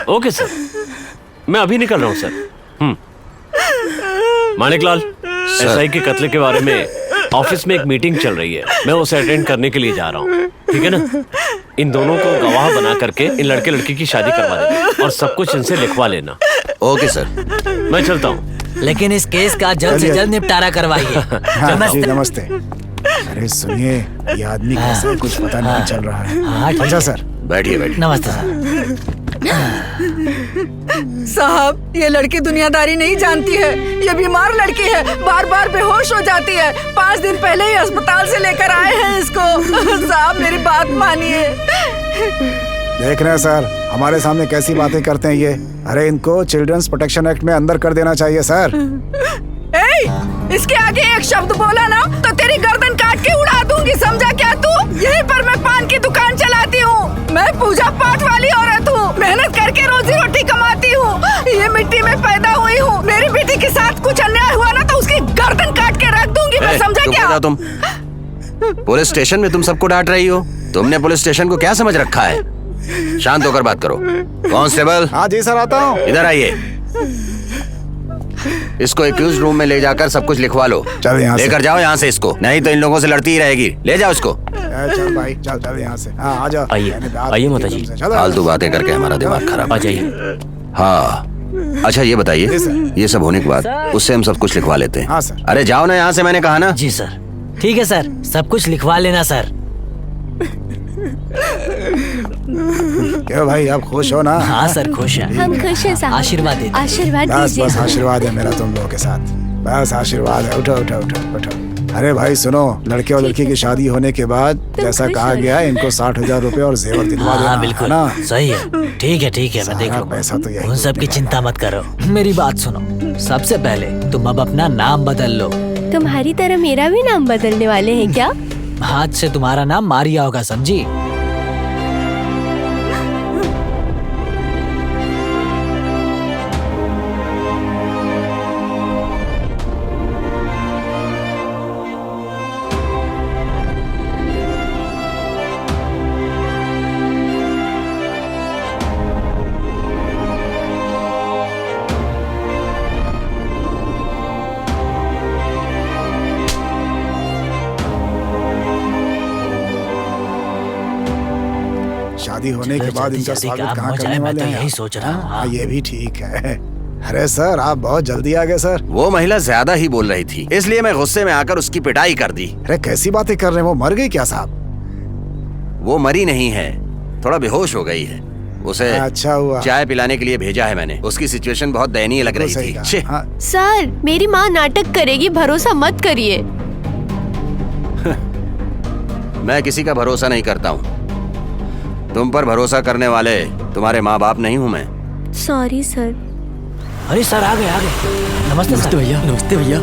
okay sir, मैं अभी निकल रहा हूँ सर। मानिकलाल, एसआई के कत्ल के बारे में ऑफिस में एक मीटिंग चल रही है, मैं उसे अटेंड करने के लिए जा रहा हूँ, ठीक है ना? इन दोनों को गवाह बना करके इन लड़के लड़की की शादी करवा देना और सब कुछ इनसे लिखवा लेना। ओके सर, मैं चलता हूँ। लेकिन इस केस का जल्द से जल्द निपटारा करवाइए। हाँ, जी नमस्ते। अरे सुनिए, ये आदमी कैसे कुछ पता नहीं चल रहा है। अच्छा सर, बैठिए बैठिए। नमस्ते सर। साहब, ये लड़की दुनियादारी नहीं जानती है। ये बीमार लड़की है, बार बार बेहोश हो जाती है। 5 दिन पहले ही अस्पताल से लेकर आए हैं इसको। साहब, मेरी बात मानिए। देख रहे हैं सर, हमारे सामने कैसी बातें करते हैं ये। अरे इनको चिल्ड्रंस प्रोटेक्शन एक्ट में अंदर कर देना चाहिए सर। इसके आगे एक शब्द बोला ना तो तेरी गर्दन काट के उड़ा दूंगी, समझा क्या तू? यहीं पर मैं पान की दुकान चलाती हूँ। मैं पूजा पाठ वाली औरत हूँ, मेहनत करके रोजी रोटी कमाती हूँ। ये मिट्टी में पैदा हुई हूँ। मेरी बेटी के साथ कुछ अन्याय हुआ ना तो उसकी गर्दन काट के रख दूंगी मैं, समझा क्या? तुम पुलिस स्टेशन में तुम सबको डांट रही हो? तुमने पुलिस स्टेशन को क्या समझ रखा है? शांत होकर बात करो। कांस्टेबल। हाँ जी सर, आता हूँ। इधर आइए। इसको एक्यूज रूम में ले जाकर सब कुछ लिखवा लो। चल यहाँ से। लेकर जाओ यहाँ से इसको, नहीं तो इन लोगों से लड़ती ही रहेगी। ले जाओ इसको। चल भाई, चल चल यहाँ से। हाँ, आ जाओ। आइए, मैंने बात आइए की माता जी। तुमसे। चलो। फालतू बातें करके हमारा दिमाग खराब। आ जाइए। हाँ, अच्छा ये बताइए, ये सब होने के बाद उससे हम सब कुछ लिखवा लेते हैं। हाँ सर। अरे जाओ ना यहाँ से, मैंने कहा ना। जी सर, ठीक है सर, सब कुछ लिखवा लेना सर। क्यों भाई, आप खुश हो ना? हाँ सर, खुश है। हम खुश हैं साहब। आशीर्वाद दे दो। आशीर्वाद बस दीजिए बस हमें। आशीर्वाद है मेरा तुम लोगों के साथ, बस आशीर्वाद है। उठो उठो उठो उठो। अरे भाई सुनो, लड़के और लड़की की शादी होने के बाद जैसा खुश कहा हो गया है, इनको 60,000 रुपए और जेवर दिलवा देना, हाँ बिल्कुल, है ना? सही है। ठीक है ठीक है, मैं देख सारा लूंगा। पैसा तो यही उन सब की मिलेगा। चिंता मत करो। मेरी बात सुनो, सबसे पहले तुम अब अपना नाम बदल लो। तुम्हारी तरह मेरा भी नाम बदलने वाले हैं क्या? हाथ से तुम्हारा नाम मारिया होगा, समझी? शादी होने के बाद इनका जल्दी स्वागत काम कहाँ हो जाए, करने मैं वाले तो हैं? यही सोच रहा हूँ। हाँ, ये भी ठीक है। अरे सर, आप बहुत जल्दी आ गए सर। वो महिला ज्यादा ही बोल रही थी, इसलिए मैं गुस्से में आकर उसकी पिटाई कर दी। अरे कैसी बातें कर रहे हैं, वो मर गई क्या साहब? वो मरी नहीं है, थोड़ा बेहोश हो गई है। उसे अच्छा हुआ। चाय पिलाने के लिए भेजा है मैंने। उसकी सिचुएशन बहुत दयनीय लग रही सही थी। कहा। छे, हाँ, सर, मेरी माँ नाटक करेगी, भरोसा मत करिए। मैं किसी का भरोसा नहीं करता हूँ। तुम पर भरोसा करने वाले तुम्हारे माँ बाप नहीं हूँ मैं। Sorry sir. अरे सर, आ गए आ गए। नमस्ते नमस्ते सर। भैया, नमस्ते भैया।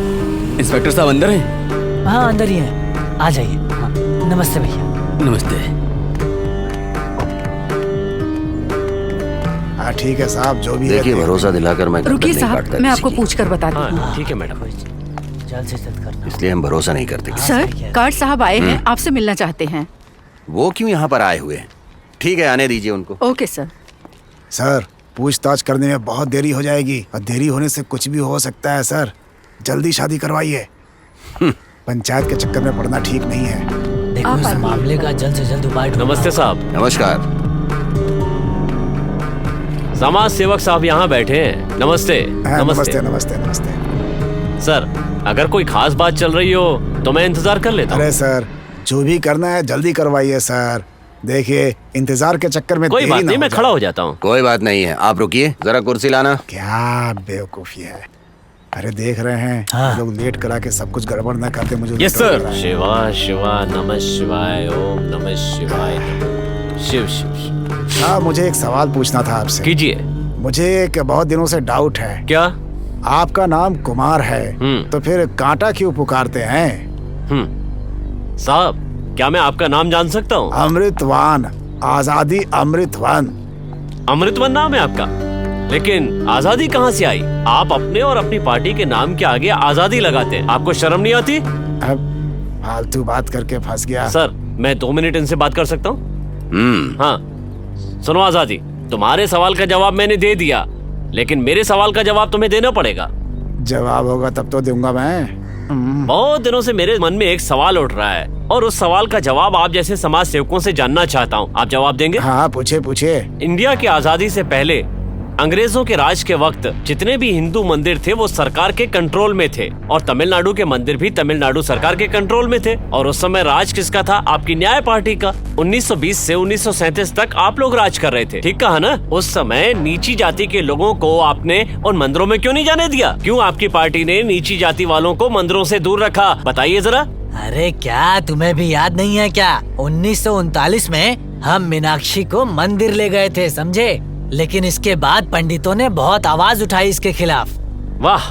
इंस्पेक्टर साहब अंदर हैं? हाँ अंदर ही है, आ जाइए। हाँ, नमस्ते भैया। नमस्ते। हाँ ठीक है साहब, जो भी है देखिए, देख- भरोसा दिलाकर मैं गर्दन रुकिए नहीं साहब, काटता मैं किसी आपको की। पूछ कर बताती हूँ। हाँ ठीक है मैडम। जल्द से जल्द करना। इसलिए हम भरोसा नहीं करते किसी सर, कार्ड साहब आए हैं, आपसे मिलना चाहते हैं। को। वो क्यों यहाँ पर आए हुए हैं? ठीक है, आने दीजिए उनको। Okay sir. सर, पूछताछ करने में बहुत देरी हो जाएगी और देरी होने से कुछ भी हो सकता है सर। जल्दी शादी करवाइए। पंचायत के चक्कर में पड़ना ठीक नहीं है। देखो, आप इस आइए। मामले का जल्द से जल्द उपाय ढूंढना नमस्ते होगा। साहब। नमस्कार। समाज सेवक साहब यहाँ बैठे हैं। नमस्ते। हाँ, नमस्ते। नमस्ते नमस्ते। सर, अगर कोई खास बात चल रही हो तो मैं इंतजार कर लेता हूँ। अरे सर, जो भी करना है जल्दी करवाइए सर। देखिए, इंतजार के चक्कर में कोई देरी बात ना नहीं, हो मैं जाए। खड़ा हो जाता हूँ। कोई बात नहीं है, आप रुकिए, जरा कुर्सी लाना। क्या बेवकूफी है। अरे देख रहे हैं, हाँ। ये लोग लेट करा के सब कुछ गड़बड़ ना करते, मुझे यस डर लग सर। रहा है। शिवा शिवा नमः शिवाय, ओम नमः शिवाय। शिव शिव शिव। हाँ, मुझे एक सवाल पूछना था आपसे। कीजिए। मुझे एक बहुत दिनों से डाउट है। क्या? आपका नाम कुमार है, तो फिर कांटा क्यों पुकारते हैं? साहब, क्या मैं आपका नाम जान सकता हूँ? अमृतवान, आजादी अमृतवान। अमृतवन नाम है आपका, लेकिन आजादी कहाँ से आई? आप अपने और अपनी पार्टी के नाम के आगे आजादी लगाते हैं। आपको शर्म नहीं आती? अब फालतू बात करके फंस गया। सर, मैं 2 मिनट इनसे बात कर सकता हूँ? हाँ, सुनो आजादी, तुम्हारे सवाल का जवाब मैंने दे दिया, लेकिन मेरे सवाल का जवाब तुम्हें देना पड़ेगा। जवाब होगा तब तो दूंगा मैं। बहुत दिनों से मेरे मन में एक सवाल उठ रहा है और उस सवाल का जवाब आप जैसे समाज सेवकों से जानना चाहता हूँ। आप जवाब देंगे? हाँ, पूछे पूछे। इंडिया की आजादी से पहले अंग्रेजों के राज के वक्त जितने भी हिंदू मंदिर थे वो सरकार के कंट्रोल में थे, और तमिलनाडु के मंदिर भी तमिलनाडु सरकार के कंट्रोल में थे। और उस समय राज किसका था? आपकी न्याय पार्टी का। 1920 से 1937 तक आप लोग राज कर रहे थे, ठीक कहा ना? उस समय नीची जाति के लोगों को आपने उन मंदिरों में क्यों नहीं जाने दिया? क्यों आपकी पार्टी ने नीची जाति वालों को मंदिरों से दूर रखा? बताइए जरा। अरे क्या तुम्हें भी याद नहीं है क्या? 1939 में हम मीनाक्षी को मंदिर ले गए थे, समझे? लेकिन इसके बाद पंडितों ने बहुत आवाज उठाई इसके खिलाफ। वाह,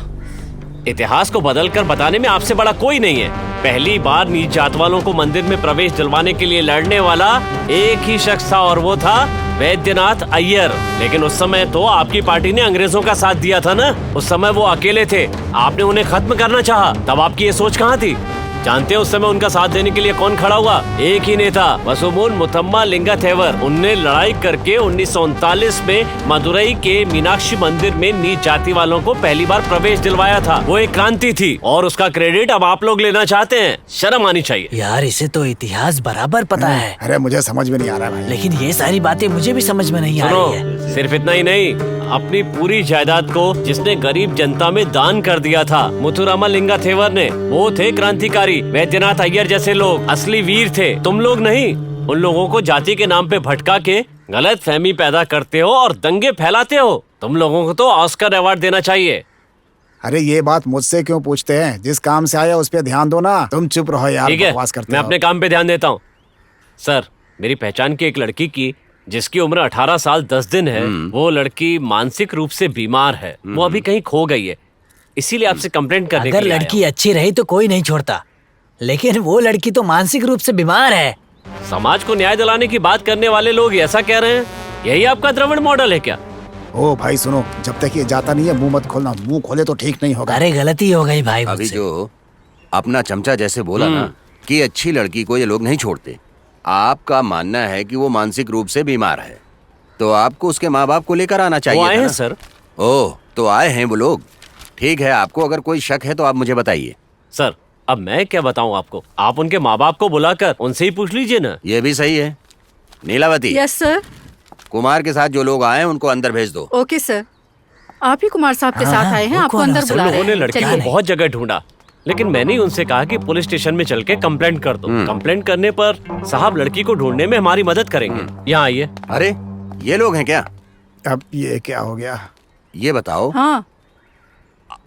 इतिहास को बदलकर बताने में आपसे बड़ा कोई नहीं है। पहली बार नीच जात वालों को मंदिर में प्रवेश दिलवाने के लिए लड़ने वाला एक ही शख्स था, और वो था वैद्यनाथ अय्यर। लेकिन उस समय तो आपकी पार्टी ने अंग्रेजों का साथ दिया था ना? उस समय वो अकेले थे, आपने उन्हें खत्म करना चाहा। तब आपकी ये सोच कहाँ थी? जानते हो उस समय उनका साथ देने के लिए कौन खड़ा हुआ? एक ही नेता, वसुमोन मुथम्मा लिंगा थेवर। उनने लड़ाई करके 1939 में मदुरई के मीनाक्षी मंदिर में नीच जाति वालों को पहली बार प्रवेश दिलवाया था। वो एक क्रांति थी और उसका क्रेडिट अब आप लोग लेना चाहते हैं। शर्म आनी चाहिए। यार इसे तो इतिहास बराबर पता है, अरे मुझे समझ में नहीं आ रहा भाई। लेकिन ये सारी बातें मुझे भी समझ में नहीं आ रही है। सुनो, सिर्फ इतना ही नहीं, अपनी पूरी जायदाद को जिसने गरीब जनता में दान कर दिया था मुथुरामा लिंगा थेवर ने, वो थे क्रांतिकारी। वैद्यनाथ अय्यर जैसे लोग असली वीर थे, तुम लोग नहीं। उन लोगों को जाति के नाम पे भटका के गलत फहमी पैदा करते हो और दंगे फैलाते हो। तुम लोगों को तो ऑस्कर अवार्ड देना चाहिए। अरे ये बात मुझसे क्यों पूछते हैं? जिस काम से आया उस पे ध्यान दो ना। तुम चुप रहो यार, ठीक है, बकवास करते मैं हो। अपने काम पे ध्यान देता हूँ। सर, मेरी पहचान की एक लड़की की जिसकी उम्र 18 साल 10 दिन है, वो लड़की मानसिक रूप से बीमार है। वो अभी कहीं खो गई है, इसीलिए आपसे कंप्लेंट करने के अगर लिए आया लड़की अच्छी रही तो कोई नहीं छोड़ता, लेकिन वो लड़की तो मानसिक रूप से बीमार है। हूँ। समाज को न्याय दिलाने की बात करने वाले लोग ऐसा कह रहे हैं? यही आपका द्रविड़ मॉडल है क्या? ओ भाई सुनो, जब तक ये जाता नहीं है मुंह मत खोलना। मुंह खोले तो ठीक नहीं होगा। अरे गलती हो गई भाई अभी मुझसे। जो अपना चमचा जैसे बोला ना कि अच्छी लड़की को ये लोग नहीं छोड़ते, आपका मानना है कि वो मानसिक रूप से बीमार है, तो आपको उसके माँ बाप को लेकर आना चाहिए वो आए था हैं ना? सर। ओह, तो आए हैं वो लोग। ठीक है, आपको अगर कोई शक है तो आप मुझे बताइए। सर, अब मैं क्या बताऊं आपको? आप उनके माँ बाप को बुलाकर उनसे ही पूछ लीजिए ना। ये भी सही है। Nilavati, yes sir. कुमार के साथ जो लोग आए हैं उनको अंदर भेज दो। Okay sir. आप ही कुमार साहब के साथ आए हैं, वो आपको कौन है? अंदर सब बुला रहे लोगों ने हैं। लड़की को चलिए। बहुत जगह ढूंढा, लेकिन मैंने ही उनसे कहा कि पुलिस स्टेशन में चल के कंप्लेंट कर दो। कंप्लेंट करने पर साहब लड़की को ढूंढने में हमारी मदद करेंगे। यहाँ आइए। अरे ये लोग हैं क्या? अब ये क्या हो गया? ये बताओ, हाँ,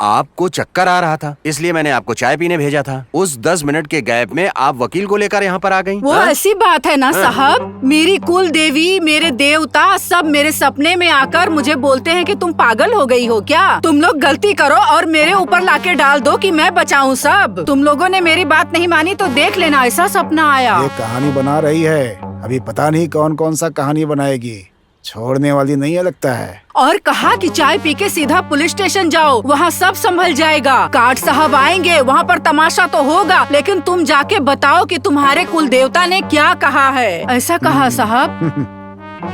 आपको चक्कर आ रहा था इसलिए मैंने आपको चाय पीने भेजा था। उस 10 मिनट के गैप में आप वकील को लेकर यहाँ पर आ गई। वो हाँ? ऐसी बात है ना साहब, मेरी कुल देवी, मेरे देवता सब मेरे सपने में आकर मुझे बोलते हैं कि तुम पागल हो गई हो क्या? तुम लोग गलती करो और मेरे ऊपर लाके डाल दो कि मैं बचाऊं सब। तुम लोगों ने मेरी बात नहीं मानी तो देख लेना, ऐसा सपना आया। ये कहानी बना रही है, अभी पता नहीं कौन कौन सा कहानी बनाएगी। छोड़ने वाली नहीं है लगता है। और कहा कि चाय पी के सीधा पुलिस स्टेशन जाओ, वहाँ सब संभल जाएगा। काट साहब आएंगे, वहाँ पर तमाशा तो होगा, लेकिन तुम जाके बताओ कि तुम्हारे कुल देवता ने क्या कहा है। ऐसा कहा साहब।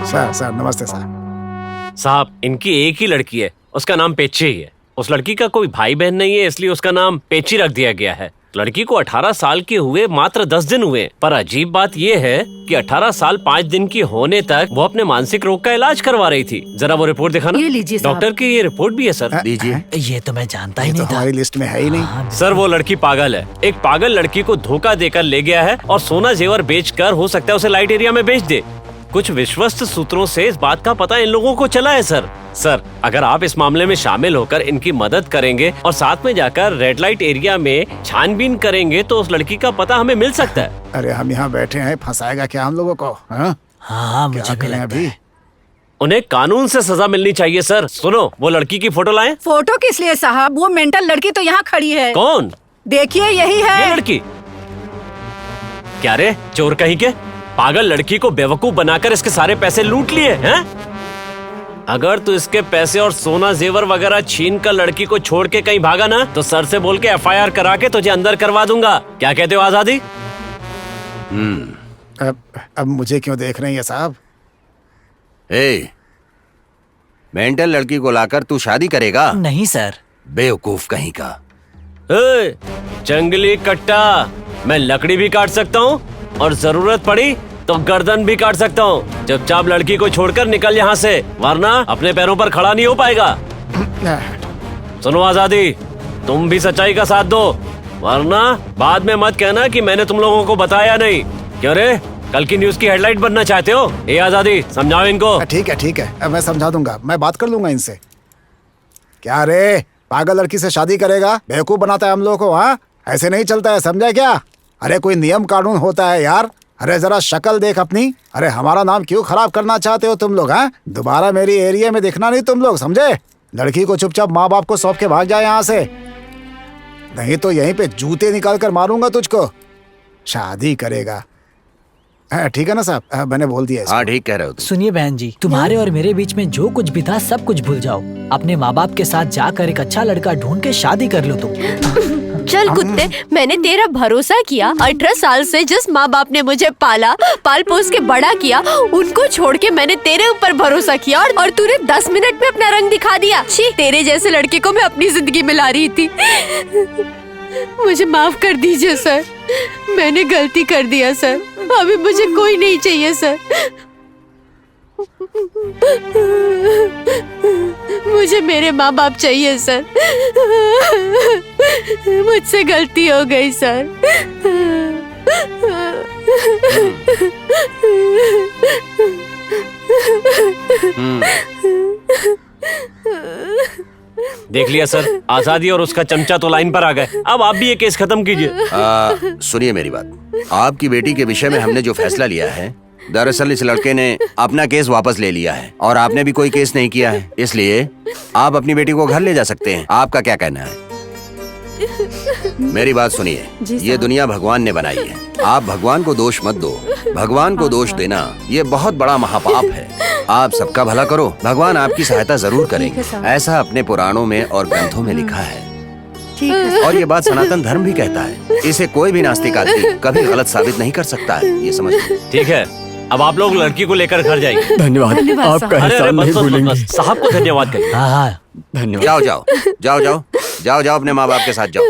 सर नमस्ते सर। साहब, इनकी एक ही लड़की है, उसका नाम पेची ही है। उस लड़की का कोई भाई बहन नहीं है, इसलिए उसका नाम पेची रख दिया गया है। लड़की को 18 साल के हुए मात्र 10 दिन हुए, पर अजीब बात ये है कि 18 साल 5 दिन की होने तक वो अपने मानसिक रोग का इलाज करवा रही थी। जरा वो रिपोर्ट दिखाना। ये लीजिए साहब। डॉक्टर की ये रिपोर्ट भी है सर। दीजिए। ये तो मैं जानता ही ये तो नहीं था। हमारी लिस्ट में है ही नहीं। सर, वो लड़की पागल है। एक पागल लड़की को धोखा देकर ले गया है और सोना जेवर बेचकर हो सकता है उसे लाइट एरिया में बेच दे। कुछ विश्वस्त सूत्रों से इस बात का पता इन लोगों को चला है सर, अगर आप इस मामले में शामिल होकर इनकी मदद करेंगे और साथ में जाकर रेड लाइट एरिया में छानबीन करेंगे तो उस लड़की का पता हमें मिल सकता है। अरे हम यहाँ बैठे हैं, फंसाएगा क्या हम लोगों को? हाँ? हाँ मुझे क्या भी करें लगता अभी? है। उन्हें कानून से सजा मिलनी चाहिए सर। सुनो, वो लड़की की फोटो लाएं। फोटो किस लिए साहब? वो मेंटल लड़की तो यहाँ खड़ी है। कौन? देखिए यही ये है। लड़की? क्या रे चोर कहीं के, पागल लड़की को बेवकूफ बनाकर इसके सारे पैसे लूट लिए हैं? अगर तू इसके पैसे और सोना जेवर वगैरह छीन कर लड़की को छोड़ के कहीं भागा ना, तो सर से बोल के FIR करा के तुझे अंदर करवा दूंगा। क्या कहते हो आजादी? अब मुझे क्यों देख रहे हैं ये साहब? ए, मेंटल लड़की को लाकर तू शादी करेगा? नहीं सर। बेवकूफ कहीं का। ए, जंगली कट्टा, मैं लकड़ी भी काट सकता हूँ और जरूरत पड़ी तो गर्दन भी काट सकता हूँ। चुपचाप लड़की को छोड़कर निकल यहाँ से, वरना अपने पैरों पर खड़ा नहीं हो पाएगा। सुनो आजादी, तुम भी सच्चाई का साथ दो, वरना बाद में मत कहना कि मैंने तुम लोगों को बताया नहीं। क्यों रे, कल की न्यूज की हेडलाइट बनना चाहते हो? ए आजादी, समझाओ इनको। ठीक है, अब मैं समझा दूंगा, मैं बात कर लूंगा इनसे। क्या रे, पागल लड़की से शादी करेगा? बेवकूफ बनाता है हम लोगों को। हाँ, ऐसे नहीं चलता है, समझा क्या? अरे कोई नियम कानून होता है यार। अरे जरा शक्ल देख अपनी। अरे हमारा नाम क्यों खराब करना चाहते हो तुम लोग? हाँ, दोबारा मेरी एरिया में दिखना नहीं तुम लोग, समझे? लड़की को चुपचाप माँ बाप को सौंप के भाग जाए यहाँ से, नहीं तो यहीं पे जूते निकाल कर मारूंगा तुझको। शादी करेगा? ठीक है ना साहब, मैंने बोल दिया इसको। हाँ ठीक कह रहे हो तुम। सुनिए बहन जी, तुम्हारे और मेरे बीच में जो कुछ भी था सब कुछ भूल जाओ। अपने माँ बाप के साथ जाकर एक अच्छा लड़का ढूंढ के शादी कर लो तुम। चल कुत्ते, मैंने तेरा भरोसा किया। 18 साल से जिस माँ बाप ने मुझे पाला, पाल पोस के बड़ा किया, उनको छोड़ के मैंने तेरे ऊपर भरोसा किया और तूने 10 मिनट में अपना रंग दिखा दिया। छी, तेरे जैसे लड़के को मैं अपनी जिंदगी में ला रही थी। मुझे माफ कर दीजिए सर, मैंने गलती कर दिया सर। अभी मुझे कोई नहीं चाहिए सर। मुझे मेरे माँ बाप चाहिए सर। मुझसे गलती हो गई सर। देख लिया सर, आजादी और उसका चमचा तो लाइन पर आ गए। अब आप भी ये केस खत्म कीजिए। सुनिए मेरी बात, आपकी बेटी के विषय में हमने जो फैसला लिया है, दरअसल इस लड़के ने अपना केस वापस ले लिया है और आपने भी कोई केस नहीं किया है, इसलिए आप अपनी बेटी को घर ले जा सकते हैं। आपका क्या कहना है? मेरी बात सुनिए, ये दुनिया भगवान ने बनाई है, आप भगवान को दोष मत दो। भगवान को दोष देना ये बहुत बड़ा महापाप है। आप सबका भला करो, भगवान आपकी सहायता जरूर करेंगे, ऐसा अपने पुराणों में और ग्रंथों में लिखा है। और ये बात सनातन धर्म भी कहता है। इसे कोई भी नास्तिक आदमी कभी गलत साबित नहीं कर सकता है, ये समझ। ठीक है, अब आप लोग लड़की को लेकर घर जाइए। धन्यवाद, आपका एहसान नहीं भूलेंगे। साहब को धन्यवाद कहिए। हाँ, धन्यवाद। जाओ जाओ जाओ जाओ जाओ जाओ अपने माँ बाप के साथ जाओ।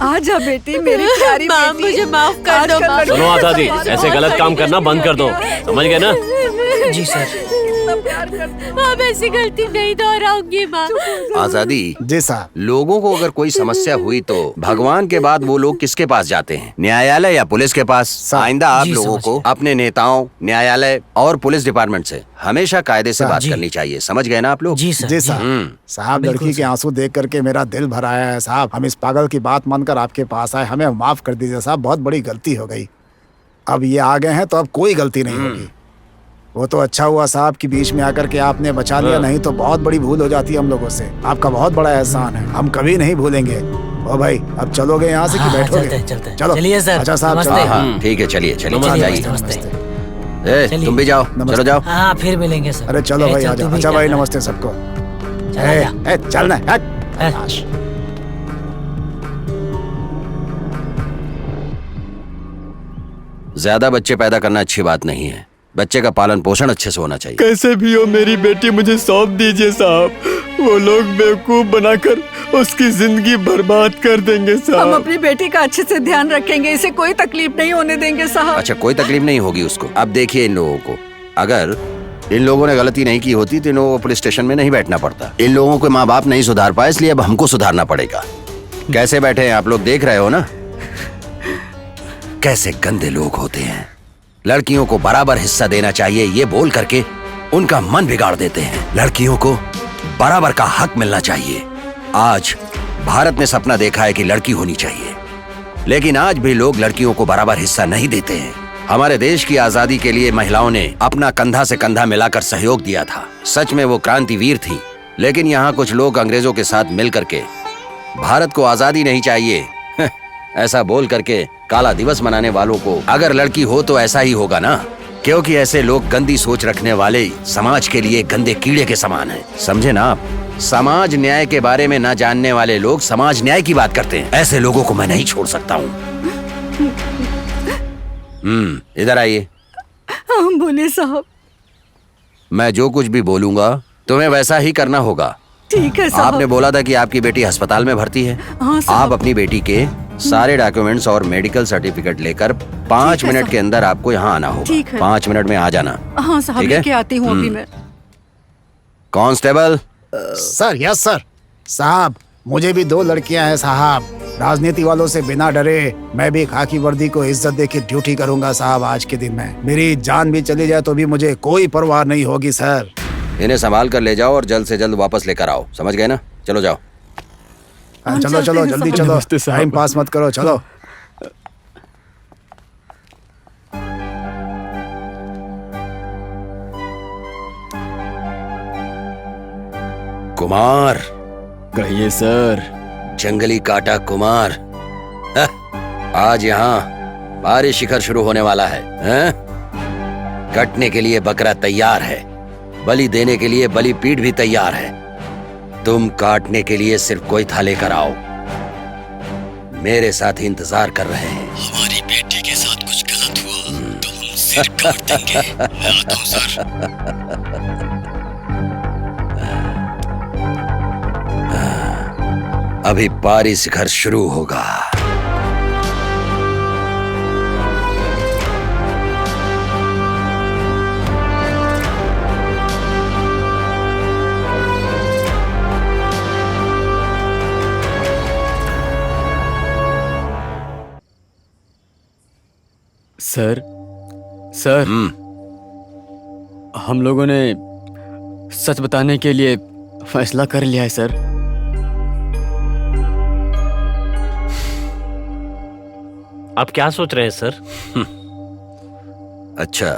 आजा बेटी, मेरी प्यारी माँ, बेटी। मुझे माफ कर दो माँ। सुनो आजादी, ऐसे गलत काम करना बंद कर दो, समझ गए ना? जी सर। अब ऐसी गलती नहीं दोहराऊंगी माँ। आजादी जी साहब। लोगों को अगर कोई समस्या हुई तो भगवान के बाद वो लोग किसके पास जाते हैं? न्यायालय या पुलिस के पास। आइंदा आप जी, लोगों समझ को अपने नेताओं, न्यायालय और पुलिस डिपार्टमेंट से हमेशा कायदे से बात जी। करनी चाहिए, समझ गए ना आप लोग? जी सर। जी साहब। साहब, लड़की के आंसू देख करके मेरा दिल भर आया है साहब। हम इस पागल की बात मानकर आपके पास आए, हमें माफ कर दीजिए साहब, बहुत बड़ी गलती हो गई। अब ये आ गए हैं तो अब कोई गलती नहीं होगी। वो तो अच्छा हुआ साहब कि बीच में आकर के आपने बचा लिया, नहीं तो बहुत बड़ी भूल हो जाती हम लोगों से। आपका बहुत बड़ा एहसान है, हम कभी नहीं भूलेंगे। ओ भाई, अब चलोगे यहाँ से कि हाँ, बैठोगे? चलते। चलो। चलिए सर। अच्छा साहब, नमस्ते। चलो। हाँ ठीक है, चलिए चलिए नमस्ते, जाइए। नमस्ते। ए, चलिए। तुम भी जाओ, चलो जाओ। हाँ, फिर मिलेंगे सर। अरे चलो भाई, चल, आ तू जाओ। भी अच्छा भाई, चल। नमस्ते सबको। चला जा। चलना है। ज्यादा बच्चे पैदा करना अच्छी बात नहीं है, बच्चे का पालन पोषण अच्छे से होना चाहिए। कैसे भी हो मेरी बेटी मुझे सौंप दीजिए साहब। वो लोग बेवकूफ बनाकर उसकी जिंदगी बर्बाद कर देंगे हम साहब। अपनी बेटी का अच्छे से ध्यान रखेंगे, इसे कोई तकलीफ नहीं होने देंगे साहब। अच्छा, कोई तकलीफ नहीं होगी उसको। अब देखिए इन लोगों को, अगर इन लोगों ने गलती नहीं की होती तो इन लोगों को पुलिस स्टेशन में नहीं बैठना पड़ता। इन लोगों के माँ बाप नहीं सुधार पाए, इसलिए अब हमको सुधारना पड़ेगा। कैसे बैठे हैं आप लोग, देख रहे हो ना कैसे गंदे लोग होते हैं। लड़कियों को बराबर हिस्सा देना चाहिए ये बोल करके उनका मन बिगाड़ देते हैं। लड़कियों को बराबर का हक मिलना चाहिए। आज भारत ने सपना देखा है कि लड़की होनी चाहिए, लेकिन आज भी लोग लड़कियों को बराबर हिस्सा नहीं देते हैं। हमारे देश की आजादी के लिए महिलाओं ने अपना कंधा से कंधा मिलाकर सहयोग दिया था। सच में वो क्रांतिवीर थी, लेकिन यहाँ कुछ लोग अंग्रेजों के साथ मिल करके भारत को आजादी नहीं चाहिए ऐसा बोल करके काला दिवस मनाने वालों को अगर लड़की हो तो ऐसा ही होगा ना, क्योंकि ऐसे लोग गंदी सोच रखने वाले समाज के लिए गंदे कीड़े के समान हैं, समझे ना आप? समाज न्याय के बारे में ना जानने वाले लोग समाज न्याय की बात करते हैं। ऐसे लोगों को मैं नहीं छोड़ सकता हूँ। इधर आइए। हम बोले साहब। मैं जो कुछ भी बोलूंगा तुम्हें वैसा ही करना होगा। ठीक है साहब। आपने बोला था कि आपकी बेटी अस्पताल में भर्ती है। हाँ साहब। आप अपनी बेटी के सारे डॉक्यूमेंट्स और मेडिकल सर्टिफिकेट लेकर 5 मिनट के अंदर आपको यहाँ आना होगा। ठीक है। 5 मिनट में आ जाना। हाँ साहब, ठीक है? लेके आती हूँ अभी मैं। कांस्टेबल। Sir, yes sir. साहब, मुझे भी 2 लड़कियां हैं साहब। राजनीति वालों से बिना डरे मैं भी खाकी वर्दी को इज्जत देके ड्यूटी करूंगा साहब। आज के दिन में मेरी जान भी चली जाए तो भी मुझे कोई परवाह नहीं होगी सर। इन्हें संभाल कर ले जाओ और जल्द से जल्द वापस लेकर आओ, समझ गए ना? चलो जाओ। चलो चलो जल्दी चलो, नमस्ते साहब। टाइम पास मत करो, चलो। कुमार। कहिए सर। जंगली काटा कुमार। आज यहाँ बारिश शिखर शुरू होने वाला है, हैं? कटने के लिए बकरा तैयार है, बलि देने के लिए बलि पीठ भी तैयार है। तुम काटने के लिए सिर्फ कोई था लेकर आओ। मेरे साथ इंतजार कर रहे हैं। हमारी बेटी के साथ कुछ गलत हुआ तो हम सिर काट देंगे। मैं आता हूं सर। अभी पारी शिखर शुरू होगा। सर हम लोगों ने सच बताने के लिए फैसला कर लिया है सर। आप क्या सोच रहे हैं सर? अच्छा,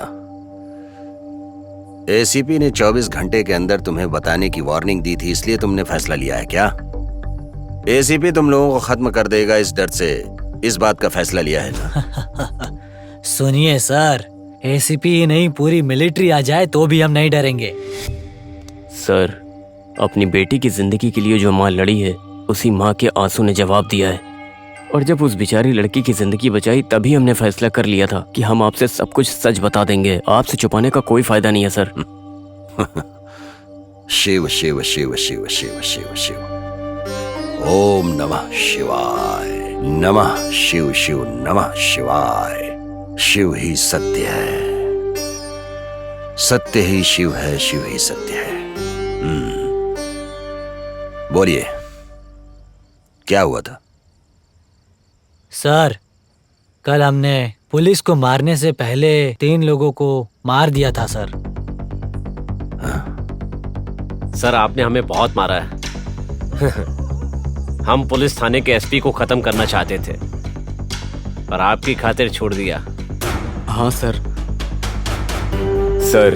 एसीपी ने 24 घंटे के अंदर तुम्हें बताने की वार्निंग दी थी, इसलिए तुमने फैसला लिया है क्या? एसीपी तुम लोगों को खत्म कर देगा इस डर से इस बात का फैसला लिया है ना? सुनिए सर, एसीपी ही नहीं पूरी मिलिट्री आ जाए तो भी हम नहीं डरेंगे। सर, अपनी बेटी की जिंदगी के लिए जो माँ लड़ी है उसी माँ के आंसू ने जवाब दिया है। और जब उस बेचारी लड़की की जिंदगी बचाई तभी हमने फैसला कर लिया था कि हम आपसे सब कुछ सच बता देंगे। आपसे छुपाने का कोई फायदा नहीं है सर। शिव शिव शिव शिव शिव शिव शिव। ओम नमः शिवाय। नमः शिव शिव नमः शिवाय। शिव ही सत्य है, सत्य ही शिव है, शिव ही सत्य है। बोलिए, क्या हुआ था? सर, कल हमने पुलिस को मारने से पहले 3 लोगों को मार दिया था सर। सर, आपने हमें बहुत मारा है। हम पुलिस थाने के एसपी को खत्म करना चाहते थे पर आपकी खातिर छोड़ दिया। हाँ सर। सर,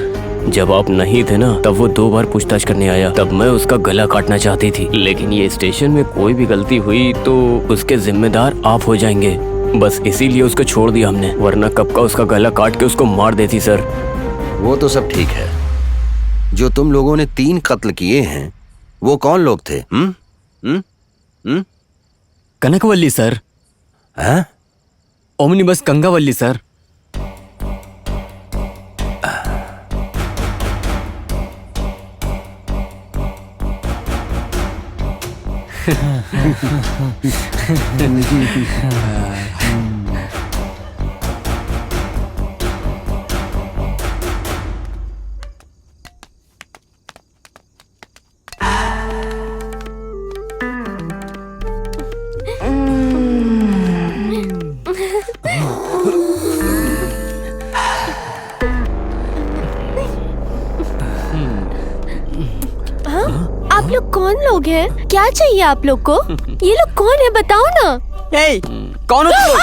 जब आप नहीं थे ना तब वो 2 बार पूछताछ करने आया, तब मैं उसका गला काटना चाहती थी, लेकिन ये स्टेशन में कोई भी गलती हुई तो उसके जिम्मेदार आप हो जाएंगे, बस इसीलिए उसको छोड़ दिया हमने, वरना कब का उसका गला काट के उसको मार देती सर। वो तो सब ठीक है, जो तुम लोगों ने 3 कत्ल किए हैं वो कौन लोग थे? कनकवल्ली सर। हैं? Omnibus Gangavalli sir. आप लोग कौन लोग हैं? क्या चाहिए आप लोग को? ये लोग कौन है बताओ ना। ए, कौन हो तुम लोग?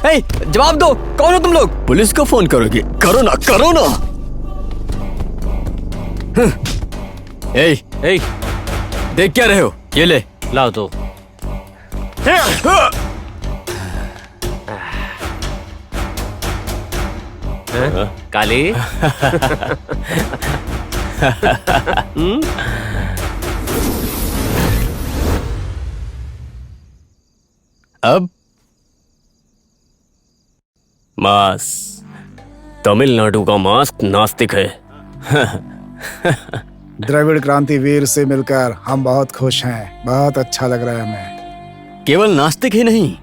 ए, जवाब दो, कौन हो तुम लोग? पुलिस को फोन करोगे? करो ना, करो ना। ए, देख क्या रहे हो? ये ले, लाओ तो। काली। अब मास, तमिलनाडु का मास्क नास्तिक है। द्रविड़ क्रांति वीर से मिलकर हम बहुत खुश हैं, बहुत अच्छा लग रहा है हमें। केवल नास्तिक ही नहीं,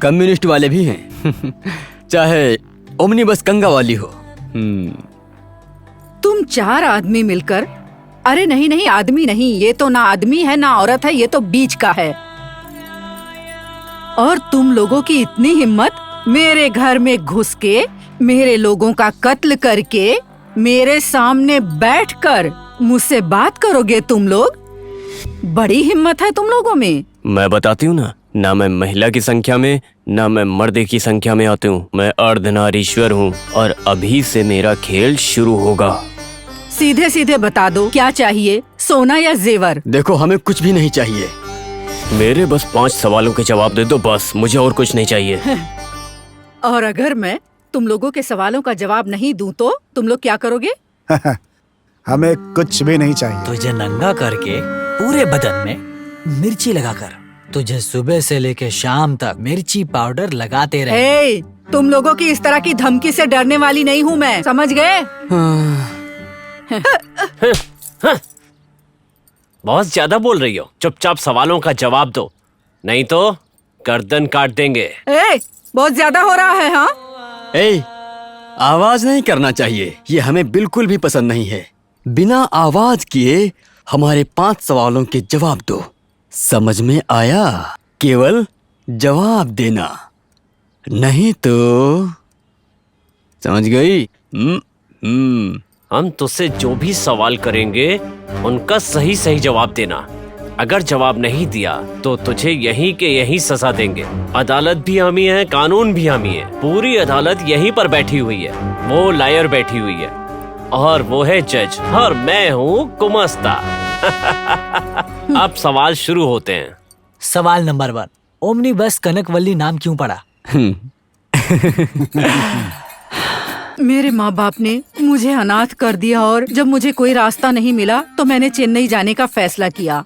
कम्युनिस्ट वाले भी हैं। चाहे ओमनिबस गंगा वाली हो। तुम 4 आदमी मिलकर, अरे नहीं नहीं, आदमी नहीं, ये तो ना आदमी है ना औरत है, ये तो बीच का है। और तुम लोगों की इतनी हिम्मत, मेरे घर में घुस के मेरे लोगों का कत्ल करके मेरे सामने बैठकर मुझसे बात करोगे तुम लोग? बड़ी हिम्मत है तुम लोगों में। मैं बताती हूँ ना मैं महिला की संख्या में ना मैं मर्द की संख्या में आती हूँ। मैं अर्धनारीश्वर हूँ और अभी से मेरा खेल शुरू होगा। सीधे सीधे बता दो, क्या चाहिए, सोना या जेवर? देखो, हमें कुछ भी नहीं चाहिए। मेरे बस 5 सवालों के जवाब दे दो बस, मुझे और कुछ नहीं चाहिए। और अगर मैं तुम लोगों के सवालों का जवाब नहीं दूं तो तुम लोग क्या करोगे? हमें कुछ भी नहीं चाहिए। तुझे नंगा करके पूरे बदन में मिर्ची लगाकर तुझे सुबह से लेके शाम तक मिर्ची पाउडर लगाते रहे। हे, तुम लोगों की इस तरह की धमकी से डरने वाली नहीं हूँ मैं, समझ गए? बहुत ज्यादा बोल रही हो, चुपचाप सवालों का जवाब दो, नहीं तो गर्दन काट देंगे। बहुत ज्यादा हो रहा है। हाँ, आवाज नहीं करना चाहिए, ये हमें बिल्कुल भी पसंद नहीं है। बिना आवाज किए हमारे 5 सवालों के जवाब दो। समझ में आया? केवल जवाब देना, नहीं तो समझ गई? हम तुझसे जो भी सवाल करेंगे उनका सही सही जवाब देना। अगर जवाब नहीं दिया तो तुझे यहीं के यहीं सजा देंगे। अदालत भी हामी है, कानून भी हामी है, पूरी अदालत यहीं पर बैठी हुई है। वो लायर बैठी हुई है और वो है जज, और मैं हूँ गुमास्ता। अब सवाल शुरू होते हैं। सवाल नंबर 1, ओमनी बस कनकवल्ली नाम क्यों पड़ा? मेरे माँ बाप ने मुझे अनाथ कर दिया और जब मुझे कोई रास्ता नहीं मिला तो मैंने चेन्नई जाने का फैसला किया।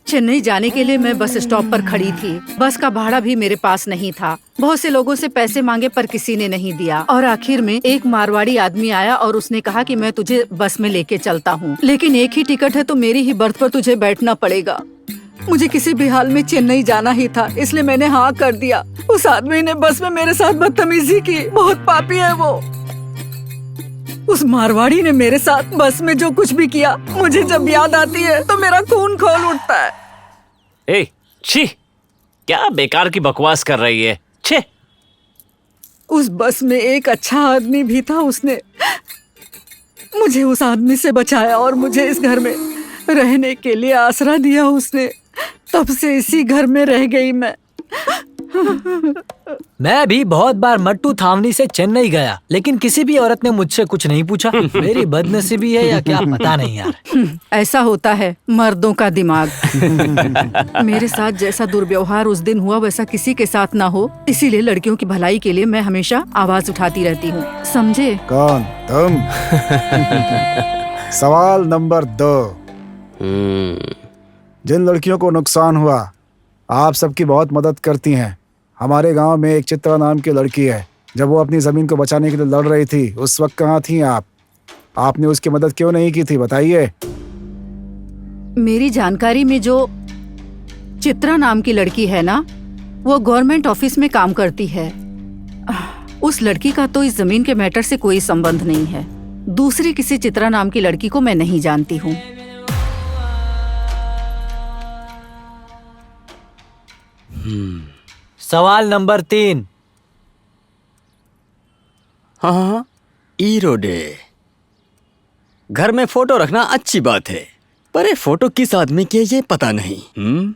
चेन्नई जाने के लिए मैं बस स्टॉप पर खड़ी थी। बस का भाड़ा भी मेरे पास नहीं था। बहुत से लोगों से पैसे मांगे पर किसी ने नहीं दिया और आखिर में एक मारवाड़ी आदमी आया और उसने कहा कि मैं तुझे बस में लेके चलता हूँ, लेकिन एक ही टिकट है तो मेरी ही बर्थ पर तुझे बैठना पड़ेगा। मुझे किसी भी हाल में चेन्नई जाना ही था, इसलिए मैंने हाँ कर दिया। उस आदमी ने बस में मेरे साथ बदतमीजी की, बहुत पापी है वो। उस मारवाड़ी ने मेरे साथ बस में जो कुछ भी किया, मुझे जब याद आती है तो मेरा खून खौल उठता है। छी, क्या बेकार की बकवास कर रही है। छे। उस बस में एक अच्छा आदमी भी था, उसने मुझे उस आदमी से बचाया और मुझे इस घर में रहने के लिए आसरा दिया उसने। तब से इसी घर में रह गई मैं। मैं भी बहुत बार मट्टू थावनी से चेन्नई गया, लेकिन किसी भी औरत ने मुझसे कुछ नहीं पूछा। मेरी बदनसीबी है या क्या पता नहीं यार। ऐसा होता है मर्दों का दिमाग। मेरे साथ जैसा दुर्व्यवहार उस दिन हुआ वैसा किसी के साथ ना हो, इसीलिए लड़कियों की भलाई के लिए मैं हमेशा आवाज उठाती रहती हूँ, समझे? कौन तुम? सवाल नंबर 2, जिन लड़कियों को नुकसान हुआ आप सबकी बहुत मदद करती हैं। हमारे गांव में एक चित्रा नाम की लड़की है। जब वो अपनी जमीन को बचाने के लिए लड़ रही थी, उस वक्त कहाँ थी आप? आपने उसकी मदद क्यों नहीं की थी, बताइए। मेरी जानकारी में जो चित्रा नाम की लड़की है ना, वो गवर्नमेंट ऑफिस में काम करती है। उस लड़की का तो इस जमीन के मैटर से कोई संबंध नहीं है। दूसरी किसी चित्रा नाम की लड़की को मैं नहीं जानती हूँ। सवाल नंबर 3, हाँ, ईरो डे। घर में फोटो रखना अच्छी बात है, पर ये फोटो किस आदमी की है ये पता नहीं।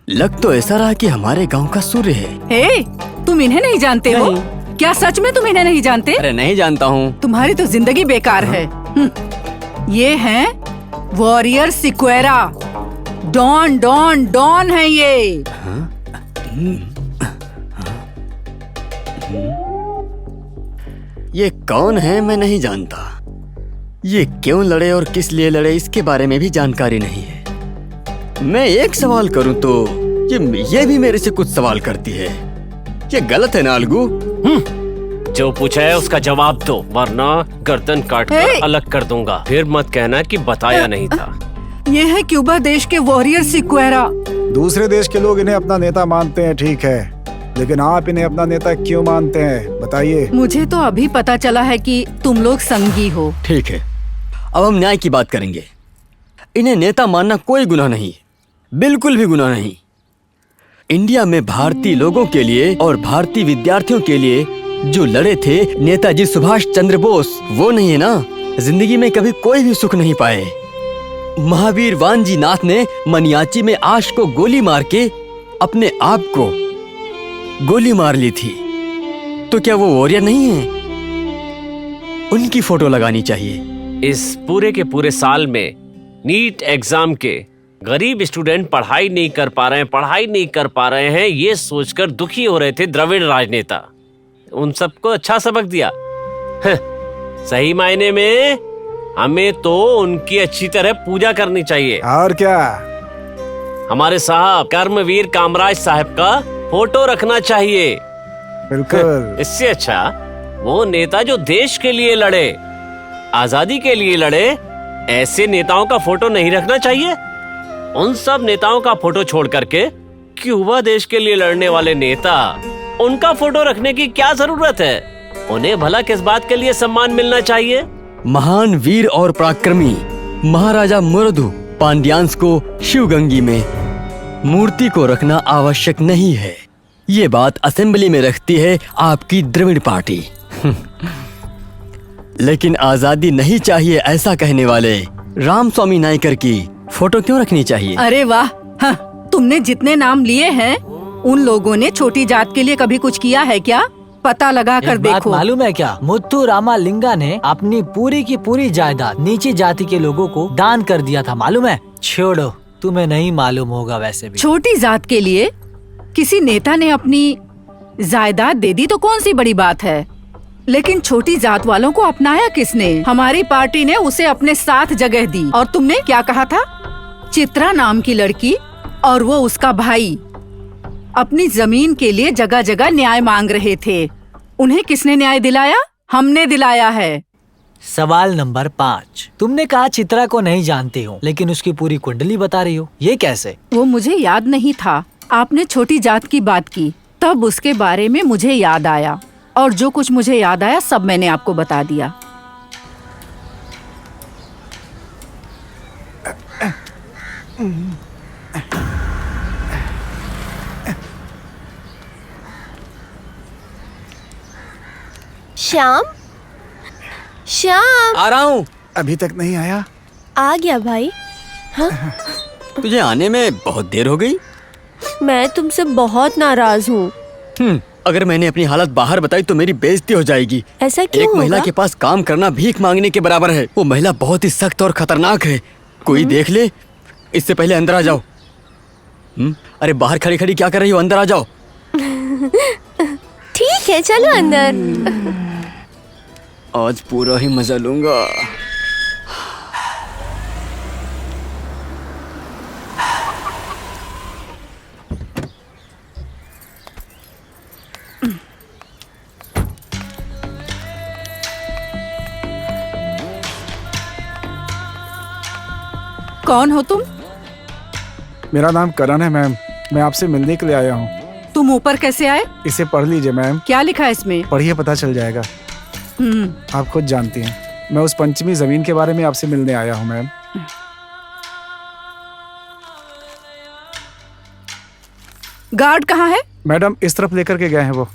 लग तो ऐसा रहा कि हमारे गांव का सूर्य है। हे, तुम इन्हें नहीं जानते हो? क्या सच में तुम इन्हें नहीं जानते? अरे नहीं जानता हूँ। तुम्हारी तो जिंदगी बेकार है। ये हैं warrior Sequeira. Don Don Don है ये। ये कौन है मैं नहीं जानता। ये क्यों लड़े और किस लिए लड़े इसके बारे में भी जानकारी नहीं है। मैं एक सवाल करूं तो ये भी मेरे से कुछ सवाल करती है। ये गलत है ना अलगू? जो पूछा है उसका जवाब दो, वरना गर्दन काट कर अलग कर दूंगा। फिर मत कहना कि बताया नहीं था। ये है क्यूबा देश के वॉरियर सिक्वेरा। दूसरे देश के लोग इन्हें अपना नेता मानते हैं, ठीक है, लेकिन आप इन्हें अपना नेता क्यों मानते हैं, बताइए। मुझे तो अभी पता चला है कि तुम लोग संगी हो। ठीक है, अब हम न्याय की बात करेंगे। इन्हें नेता मानना कोई गुनाह नहीं, बिल्कुल भी गुनाह नहीं। इंडिया में भारतीय लोगों के लिए और भारतीय विद्यार्थियों के लिए जो लड़े थे नेताजी सुभाष चंद्र बोस, वो नहीं है ना। जिंदगी में कभी कोई भी सुख नहीं पाए। महावीर वानजी नाथ ने मनियाची में आश को गोली मार के अपने आप को गोली मार ली थी। तो क्या वो वॉरियर नहीं है? उनकी फोटो लगानी चाहिए। इस पूरे के पूरे साल में नीट एग्जाम के गरीब स्टूडेंट पढ़ाई नहीं कर पा रहे हैं, ये सोचकर दुखी हो रहे थे द्रविड़ राजनेता। उन सबको अच्छा सबक दिया। सही मायने में हमें तो उनकी अच्छी तरह पूजा करनी चाहिए। और क्या? हमारे साहब कर्मवीर कामराज साहब का फोटो रखना चाहिए। बिल्कुल। इससे अच्छा वो नेता जो देश के लिए लड़े, आजादी के लिए लड़े, ऐसे नेताओं का फोटो नहीं रखना चाहिए। उन सब नेताओं का फोटो छोड़ करके क्यूबा देश के लिए लड़ने वाले नेता, उनका फोटो रखने की क्या जरूरत है? उन्हें भला किस बात के लिए सम्मान मिलना चाहिए? महान वीर और पराक्रमी महाराजा मुरदु पांड्यान्स को शिवगंगी में मूर्ति को रखना आवश्यक नहीं है। ये बात असेंबली में रखती है आपकी द्रविड़ पार्टी। लेकिन आजादी नहीं चाहिए ऐसा कहने वाले रामस्वामी नायकर की फोटो क्यों रखनी चाहिए? अरे वाह, हाँ, तुमने जितने नाम लिए हैं उन लोगों ने छोटी जात के लिए कभी कुछ किया है क्या? पता लगा कर एक बात देखो। मालूम है क्या? मुत्तु रामालिंगा ने अपनी पूरी की पूरी जायदाद नीची जाति के लोगों को दान कर दिया था, मालूम है? छोड़ो, तुम्हें नहीं मालूम होगा वैसे भी। छोटी जात के लिए किसी नेता ने अपनी जायदाद दे दी तो कौन सी बड़ी बात है, लेकिन छोटी जात वालों को अपनाया किसने? हमारी पार्टी ने उसे अपने साथ जगह दी। और तुमने क्या कहा था? चित्रा नाम की लड़की और वो उसका भाई अपनी जमीन के लिए जगह जगह न्याय मांग रहे थे। उन्हें किसने न्याय दिलाया? हमने दिलाया है। सवाल नंबर 5, तुमने कहा चित्रा को नहीं जानते हो, लेकिन उसकी पूरी कुंडली बता रही हो, ये कैसे? वो मुझे याद नहीं था। आपने छोटी जात की बात की, तब उसके बारे में मुझे याद आया, और जो कुछ मुझे याद आया सब मैंने आपको बता दिया। श्याम, श्याम, आ रहा हूँ। अभी तक नहीं आया? आ गया भाई। तुझे आने में बहुत देर हो गई। मैं तुमसे बहुत नाराज हूँ। अगर मैंने अपनी हालत बाहर बताई तो मेरी बेइज्जती हो जाएगी। ऐसा क्यों एक महिला होगा? के पास काम करना भीख मांगने के बराबर है। वो महिला बहुत ही सख्त और खतरनाक है। कोई देख ले, इससे पहले अंदर आ जाओ। अरे बाहर खड़ी खड़ी क्या कर रही हो? अंदर आ जाओ। ठीक है, चलो अंदर। आज पूरा ही मजा लूंगा। कौन हो तुम? मेरा नाम करण है मैम। मैं आपसे मिलने के लिए आया हूँ। तुम ऊपर कैसे आए? इसे पढ़ लीजिए मैम। क्या लिखा है इसमें? पढ़िए, पता चल जाएगा। आप खुद जानती हैं, मैं उस पंचमी जमीन के बारे में आपसे मिलने आया हूँ मैम। गार्ड कहाँ है? मैडम इस तरफ लेकर के गए हैं वो।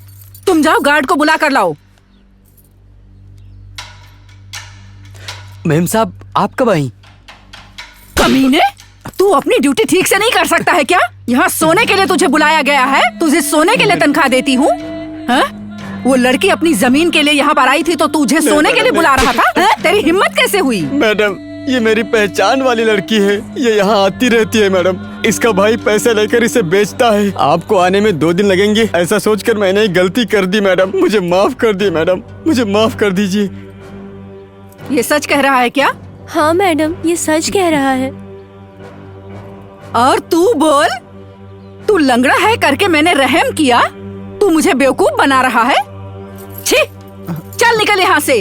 तुम जाओ, गार्ड को बुला कर लाओ। मेम साहब, आप कब आई? कमीने, तू अपनी ड्यूटी ठीक से नहीं कर सकता है क्या? यहाँ सोने के लिए तुझे बुलाया गया है, तुझे सोने के लिए तनख्वाह देती हूँ। वो लड़की अपनी जमीन के लिए यहाँ पर आई थी तो तुझे सोने के लिए बुला रहा था? तेरी हिम्मत कैसे हुई? मैडम, ये मेरी पहचान वाली लड़की है। ये यहाँ आती रहती है मैडम। इसका भाई पैसे लेकर इसे बेचता है। आपको आने में 2 दिन लगेंगे, ऐसा सोचकर मैंने एक गलती कर दी मैडम। मुझे माफ कर दी मैडम, मुझे माफ कर दीजिए। ये सच कह रहा है क्या? हाँ मैडम, ये सच कह रहा है। और तू बोल, तू लंगड़ा है करके मैंने रहम किया, तू मुझे बेवकूफ बना रहा है? छी, चल निकल यहाँ से।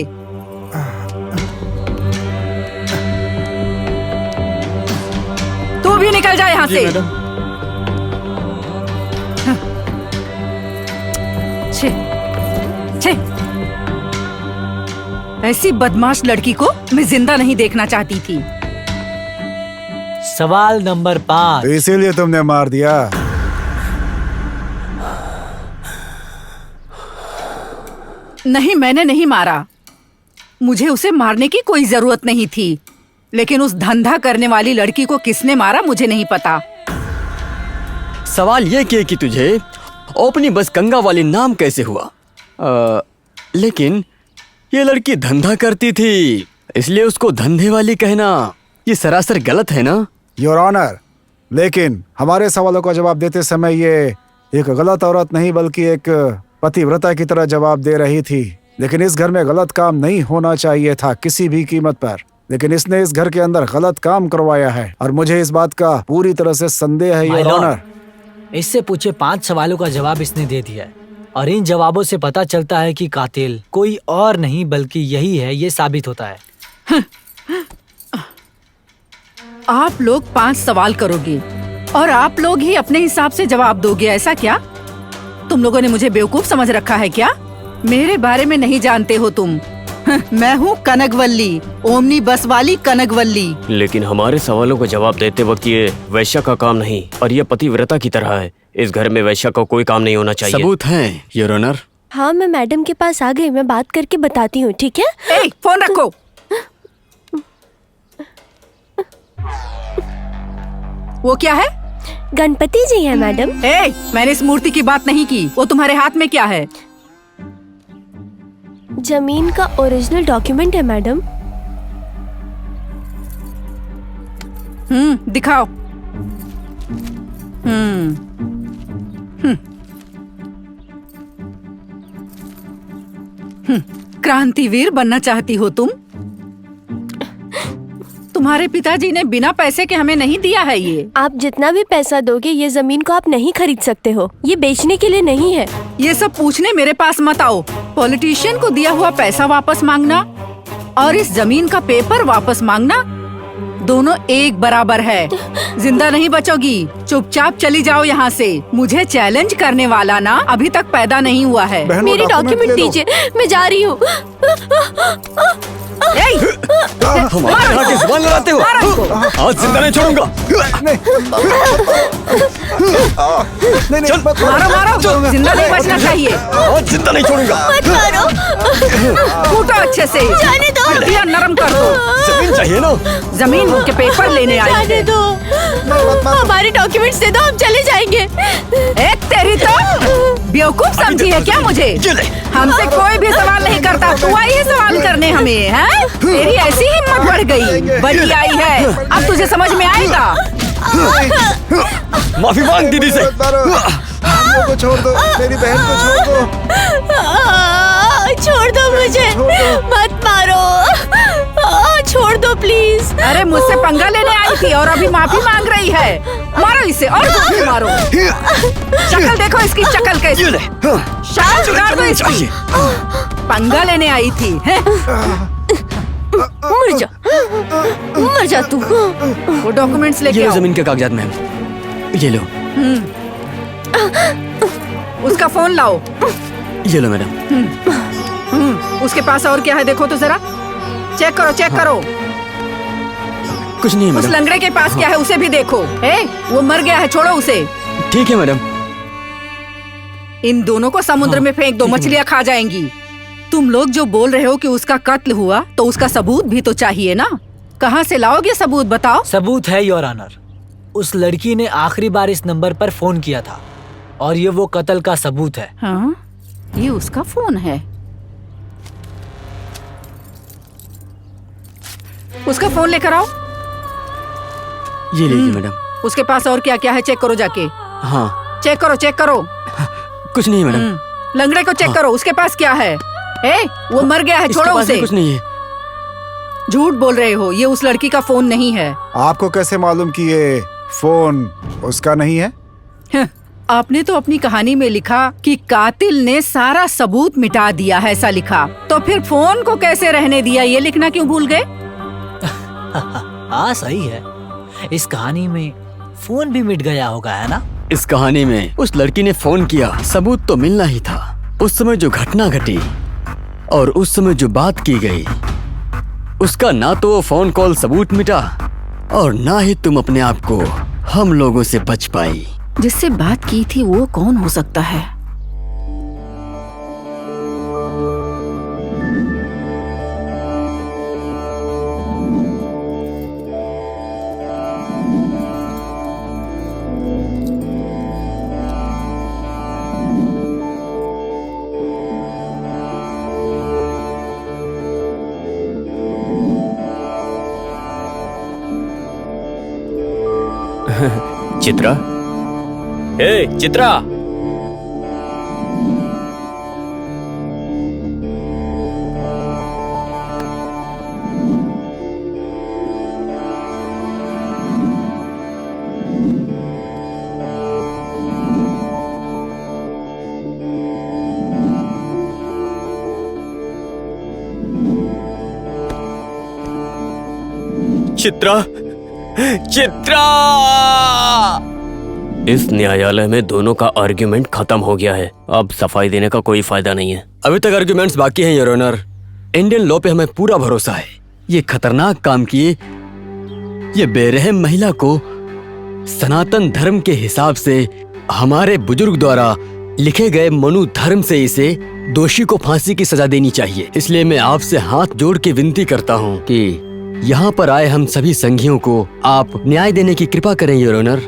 तू भी निकल जा यहाँ से। छी, छी। ऐसी बदमाश लड़की को मैं जिंदा नहीं देखना चाहती थी। सवाल नंबर 5, तो इसीलिए तुमने मार दिया? नहीं, मैंने नहीं मारा। मुझे उसे मारने की कोई जरूरत नहीं थी, लेकिन उस धंधा करने वाली लड़की को किसने मारा मुझे नहीं पता। सवाल ये किए कि तुझे अपनी बस गंगा वाली नाम कैसे हुआ? लेकिन ये लड़की धंधा करती थी, इसलिए उसको धंधे वाली कहना ये सरासर गलत है ना? योर ऑनर, लेकिन हमारे सवालों का जवाब देते समय ये एक गलत औरत नहीं बल्कि एक पतिव्रता की तरह जवाब दे रही थी। लेकिन इस घर में गलत काम नहीं होना चाहिए था किसी भी कीमत पर। लेकिन इसने इस घर के अंदर गलत काम करवाया है और मुझे इस बात का पूरी तरह से संदेह है My योर lord, ऑनर। इससे पूछे 5 सवालों का जवाब इसने दे दिया है और इन जवाबों से पता चलता है कि कातिल कोई और नहीं बल्कि यही है, ये साबित होता है। आप लोग 5 सवाल करोगे और आप लोग ही अपने हिसाब से जवाब दोगे, ऐसा क्या? तुम लोगों ने मुझे बेवकूफ समझ रखा है क्या? मेरे बारे में नहीं जानते हो तुम। मैं हूँ कनकवल्ली, ओमनी बस वाली कनकवल्ली। लेकिन हमारे सवालों का जवाब देते वक्त ये वैश्या का काम नहीं और ये पतिव्रता की तरह है। इस घर में वैश्या का कोई काम नहीं होना चाहिए। सबूत है योर ऑनर। हाँ, मैं मैडम के पास आ गई, मैं बात करके बताती हूँ, ठीक है? ए, फोन रखो। वो क्या है? गणपति जी है मैडम। ए, मैंने इस मूर्ति की बात नहीं की। वो तुम्हारे हाथ में क्या है? जमीन का ओरिजिनल डॉक्यूमेंट है मैडम। दिखाओ। क्रांतिवीर बनना चाहती हो तुम? तुम्हारे पिताजी ने बिना पैसे के हमें नहीं दिया है ये। आप जितना भी पैसा दोगे ये जमीन को आप नहीं खरीद सकते हो, ये बेचने के लिए नहीं है। ये सब पूछने मेरे पास मत आओ। पॉलिटिशियन को दिया हुआ पैसा वापस मांगना और इस जमीन का पेपर वापस मांगना दोनों एक बराबर है। जिंदा नहीं बचोगी, चुपचाप चली जाओ यहाँ से। मुझे चैलेंज करने वाला ना अभी तक पैदा नहीं हुआ है। मेरे डॉक्यूमेंट दीजिए, मैं जा रही हूँ। हमारे यहाँ की जुबान लड़ाते हो, आज जिंदा नहीं छोड़ूंगा। मारो मारो, जिंदा नहीं बचना चाहिए। आज जिंदा नहीं छोड़ूंगा। मत मारो, कूटो अच्छे से, जाने दो। हड्डियाँ नरम कर दो। जमीन चाहिए ना? जमीन के पेपर लेने आई जाने है। दो, हमारे डॉक्यूमेंट्स दे दो, हम चले जाएंगे। एक तेरी तो बेवकूफ समझी है क्या मुझे? हमसे कोई भी सवाल नहीं करता, तू आई है सवाल करने हमें, हैं? तेरी ऐसी हिम्मत बढ़ गई, बड़ी आई है। अब तुझे समझ में आएगा। माफी मांग दीदी से। हम को छोड़ दो, मेरी बहन को छोड़ दो। छोड़ दो मुझे, मत मारो, छोड़ दो प्लीज। अरे मुझसे पंगा लेने आई थी और अभी माफी मांग रही है। मारो इसे और जोर से मारो। शक्ल देखो इसकी, शक्ल कैसी। शायद जुगाड़ दो इसकी। पंगा लेने आई थी, हैं? मर जा तू। वो डॉक्यूमेंट्स लेके ये लो आओ। जमीन के कागजात मैम, ये लो। उसका फोन लाओ। ये लो मैडम। उसके पास और क्या है देखो तो जरा। चेक करो, चेक करो। कुछ नहीं है उस मैडम। लंगड़े के पास क्या है उसे भी देखो। वो मर गया है, छोड़ो उसे। ठीक है मैडम। इन दोनों को समुद्र में फेंक दो, मछलियाँ खा जाएंगी। तुम लोग जो बोल रहे हो कि उसका कत्ल हुआ तो उसका सबूत भी तो चाहिए ना। कहाँ से लाओगे सबूत, बताओ। सबूत है योर ऑनर। उस लड़की ने आखिरी बार इस नंबर पर फोन किया था और ये वो कत्ल का सबूत है। हाँ, ये उसका फोन है। उसका फोन लेकर आओ। ये लीजिए मैडम। उसके पास और क्या क्या है चेक करो जाके। हाँ, चेक करो, चेक करो। कुछ नहीं है मैडम। लंगड़े को चेक करो, उसके पास क्या है। वो मर गया है, इसके छोड़ो पास भी उसे। कुछ नहीं है। झूठ बोल रहे हो, ये उस लड़की का फोन नहीं है। आपको कैसे मालूम कि ये फोन उसका नहीं है? आपने तो अपनी कहानी में लिखा कि कातिल ने सारा सबूत मिटा दिया है, ऐसा लिखा। तो फिर फोन को कैसे रहने दिया, ये लिखना क्यों भूल गए? हाँ सही है, इस कहानी में फोन भी मिट गया होगा, है ना? इस कहानी में उस लड़की ने फोन किया, सबूत तो मिलना ही था। उस समय जो घटना घटी और उस समय जो बात की गई, उसका ना तो वो फोन कॉल सबूत मिटा और ना ही तुम अपने आप को हम लोगों से बच पाई। जिससे बात की थी वो कौन हो सकता है? चित्रा, चित्रा। चित्रा, चित्रा! इस न्यायालय में दोनों का आर्ग्यूमेंट खत्म हो गया है। अब सफाई देने का कोई फायदा नहीं है। अभी तक आर्ग्यूमेंट्स बाकी हैं योर ऑनर। इंडियन लॉ पे हमें पूरा भरोसा है। ये खतरनाक काम किए ये बेरहम महिला को सनातन धर्म के हिसाब से हमारे बुजुर्ग द्वारा लिखे गए मनु धर्म से इसे दोषी को फांसी की सजा देनी चाहिए। इसलिए मैं आपसे हाथ जोड़ के विनती करता हूँ कि यहाँ पर आए हम सभी संघियों को आप न्याय देने की कृपा करें योर ऑनर।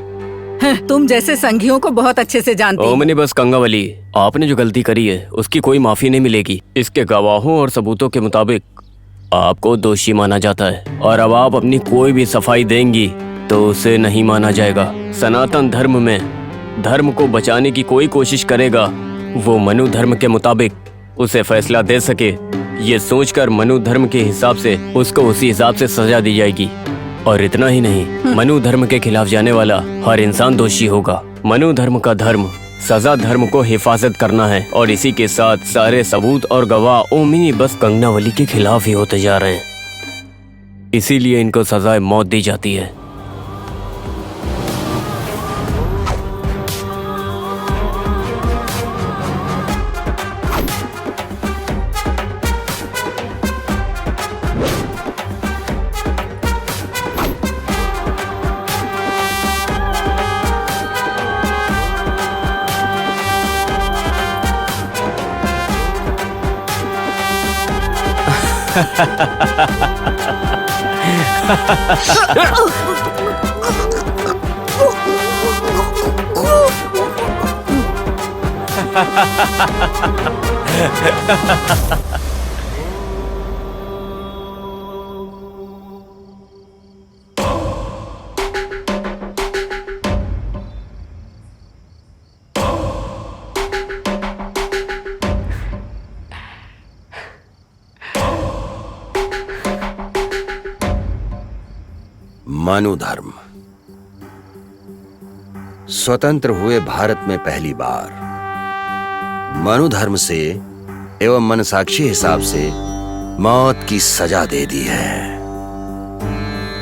तुम जैसे संघियों को बहुत अच्छे से जानती हूँ। ओमनी बस कंगावली, आपने जो गलती करी है उसकी कोई माफी नहीं मिलेगी। इसके गवाहों और सबूतों के मुताबिक आपको दोषी माना जाता है और अब आप अपनी कोई भी सफाई देंगी तो उसे नहीं माना जाएगा। सनातन धर्म में धर्म को बचाने की कोई कोशिश करेगा वो मनु धर्म के मुताबिक उसे फैसला दे सके, ये सोचकर मनु धर्म के हिसाब से उसको उसी हिसाब से सजा दी जाएगी। और इतना ही नहीं, मनु धर्म के खिलाफ जाने वाला हर इंसान दोषी होगा। मनु धर्म का धर्म सजा धर्म को हिफाजत करना है और इसी के साथ सारे सबूत और गवाह ओमिनी बस कंगनावली के खिलाफ ही होते जा रहे हैं। इसीलिए इनको सजाए मौत दी जाती है। मनु धर्म स्वतंत्र हुए भारत में पहली बार मनु धर्म से एवं मनसाक्षी हिसाब से मौत की सजा दे दी है।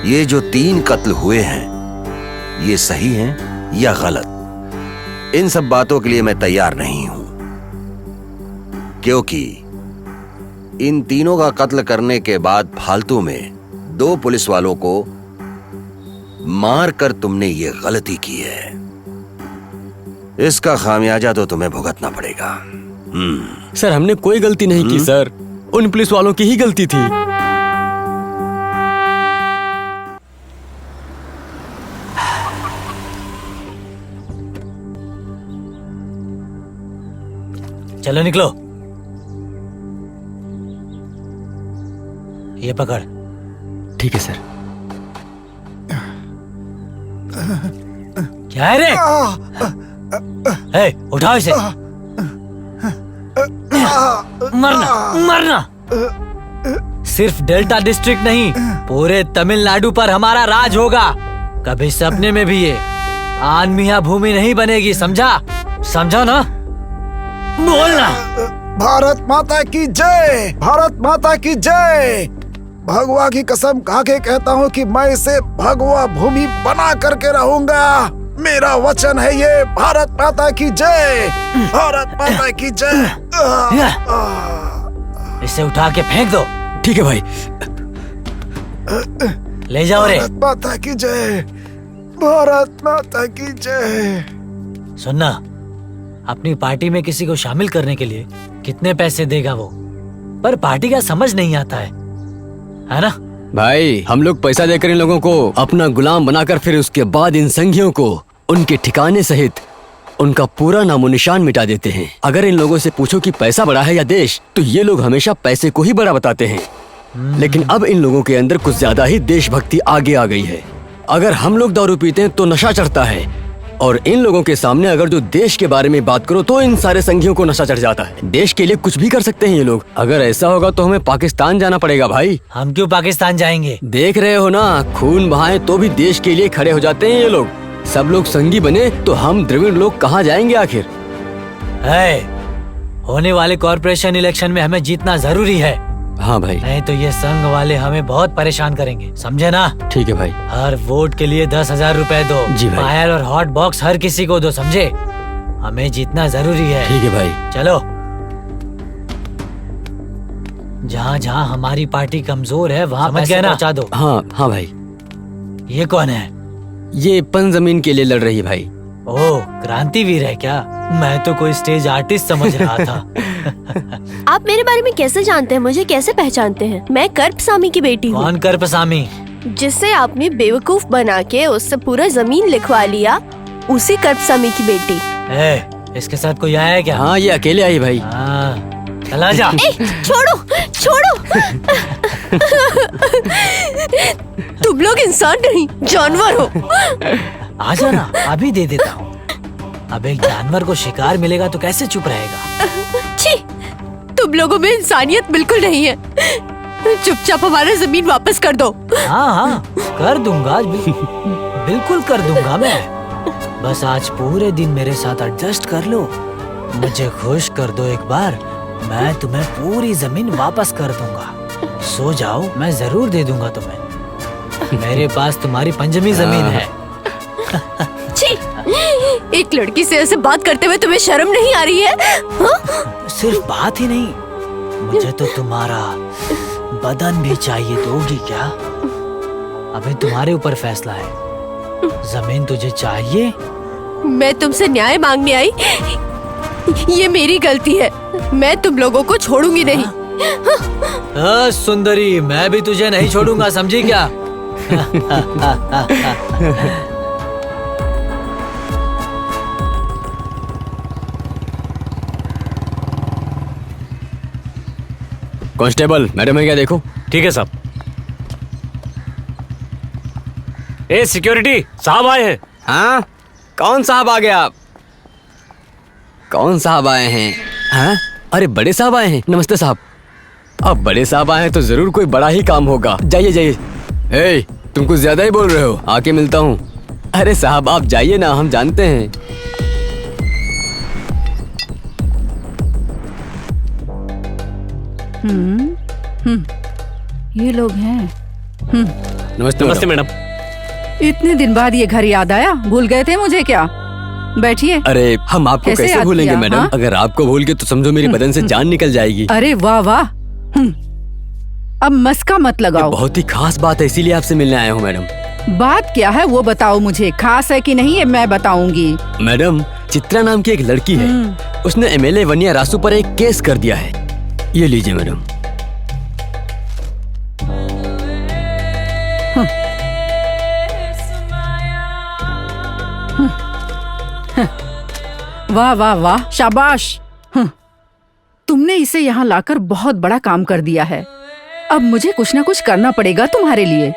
ये जो 3 कत्ल हुए हैं ये सही हैं या गलत, इन सब बातों के लिए मैं तैयार नहीं हूं, क्योंकि इन तीनों का कत्ल करने के बाद फालतू में 2 पुलिस वालों को मार कर तुमने ये गलती की है। इसका खामियाजा तो तुम्हें भुगतना पड़ेगा। सर हमने कोई गलती नहीं की सर, उन पुलिस वालों की ही गलती थी। चलो निकलो। ये पकड़। ठीक है सर। क्या है रे? उठाओ इसे। मरना मरना। सिर्फ डेल्टा डिस्ट्रिक्ट नहीं, पूरे तमिलनाडु पर हमारा राज होगा। कभी सपने में भी ये आनमिया भूमि नहीं बनेगी, समझा? समझा ना? बोलना। भारत माता की जय, भारत माता की जय। भगवा की कसम खा के कहता हूँ कि मैं इसे भगवा भूमि बना करके रहूंगा। मेरा वचन है ये। भारत माता की जय, भारत माता की जय। इसे उठा के फेंक दो। ठीक है भाई। ले जाओ रे। भारत माता की जय, भारत माता की जय। सुनना, अपनी पार्टी में किसी को शामिल करने के लिए कितने पैसे देगा वो, पर पार्टी का समझ नहीं आता है ना? भाई हम लोग पैसा देकर इन लोगों को अपना गुलाम बनाकर फिर उसके बाद इन संघियों को उनके ठिकाने सहित उनका पूरा नामो निशान मिटा देते हैं। अगर इन लोगों से पूछो कि पैसा बड़ा है या देश, तो ये लोग हमेशा पैसे को ही बड़ा बताते हैं। लेकिन अब इन लोगों के अंदर कुछ ज्यादा ही देशभक्ति आगे आ गई है। अगर हम लोग दारू पीते हैं तो नशा चढ़ता है, और इन लोगों के सामने अगर जो देश के बारे में बात करो तो इन सारे संघियों को नशा चढ़ जाता है। देश के लिए कुछ भी कर सकते हैं ये लोग। अगर ऐसा होगा तो हमें पाकिस्तान जाना पड़ेगा भाई। हम क्यों पाकिस्तान जाएंगे? देख रहे हो ना, खून बहाए तो भी देश के लिए खड़े हो जाते हैं ये लोग। सब लोग संगी बने तो हम द्रविड़ लोग कहाँ जाएंगे आखिर? होने वाले कॉर्पोरेशन इलेक्शन में हमें जीतना जरूरी है। हाँ भाई। नहीं तो ये संघ वाले हमें बहुत परेशान करेंगे, समझे ना? ठीक है भाई। हर वोट के लिए 10,000 रुपए दो। जी भाई। फायर और हॉट बॉक्स हर किसी को दो, समझे? हमें जीतना जरूरी है। ठीक है भाई। चलो, जहाँ जहाँ हमारी पार्टी कमजोर है वहाँ पैसे पहुँचा दो। हाँ हाँ भाई। ये कौन है? ये पन जमीन के लिए लड़ रही है भाई। ओह, क्रांतिवीर है क्या? मैं तो कोई स्टेज आर्टिस्ट समझ रहा था। आप मेरे बारे में कैसे जानते हैं? मुझे कैसे पहचानते हैं? मैं कर्पसामी की बेटी हूँ। कौन कर्पसामी? जिससे आपने बेवकूफ बना के उससे पूरा जमीन लिखवा लिया, उसी कर्पसामी की बेटी। इसके साथ कोई आया है क्या? हाँ, ये अकेले आई भाई। हाँ, चला जा। छोड़ो छोड़ो। तुम लोग इंसान नहीं, जानवर हो। आ जाना, अभी दे देता हूँ। अब एक जानवर को शिकार मिलेगा तो कैसे चुप रहेगा? छी, तुम लोगों में इंसानियत बिल्कुल नहीं है। चुपचाप हमारा जमीन वापस कर दो। हाँ हाँ, कर दूंगा, बिल्कुल कर दूंगा मैं। बस आज पूरे दिन मेरे साथ एडजस्ट कर लो, मुझे खुश कर दो एक बार, मैं तुम्हें पूरी जमीन वापस कर दूंगा। सो जाओ, मैं जरूर दे दूंगा तुम्हें। मेरे पास तुम्हारी पंजमी जमीन है। छी, एक लड़की से ऐसे बात करते हुए तुम्हें शर्म नहीं आ रही है? हा? सिर्फ बात ही नहीं, मुझे तो तुम्हारा बदन भी चाहिए। दोगी क्या? अभी तुम्हारे ऊपर फैसला है। जमीन तुझे चाहिए? मैं तुमसे न्याय मांगने आई, ये मेरी गलती है। मैं तुम लोगों को छोड़ूंगी नहीं। सुंदरी, मैं भी तुझे नहीं छोड़ूंगा, समझी क्या? कांस्टेबल, मैडम मैं क्या देखूं? ठीक है साहब। ए सिक्योरिटी, साहब आए हैं। हाँ, कौन साहब आ गया? कौन साहब आए हैं? हाँ, अरे बड़े साहब आए हैं। नमस्ते साहब। अब बड़े साहब आए हैं तो जरूर कोई बड़ा ही काम होगा। जाइए जाइए। ए, तुम कुछ ज्यादा ही बोल रहे हो, आके मिलता हूँ। अरे साहब आप जाइए ना, हम जानते हैं। ये लोग हैं। नमस्ते नमस्ते मैडम। इतने दिन बाद ये घर याद आया? भूल गए थे मुझे क्या? बैठिए। अरे हम आपको कैसे कैसे याद भूलेंगे किया, मैडम? हाँ? अगर आपको भूल गए तो समझो मेरी बदन से जान निकल जाएगी। अरे वाह वाह। अब मस्का मत लगाओ। बहुत ही खास बात है, इसीलिए आपसे मिलने आया हूँ मैडम। बात क्या है वो बताओ मुझे। खास है कि नहीं ये मैं बताऊंगी। मैडम, चित्रा नाम की एक लड़की है, उसने एमएलए वनिया रासू पर एक केस कर दिया है। ये लीजिए मैडम। वाह वाह वाह, शाबाश। तुमने इसे यहाँ लाकर बहुत बड़ा काम कर दिया है। अब मुझे कुछ ना कुछ करना पड़ेगा तुम्हारे लिए।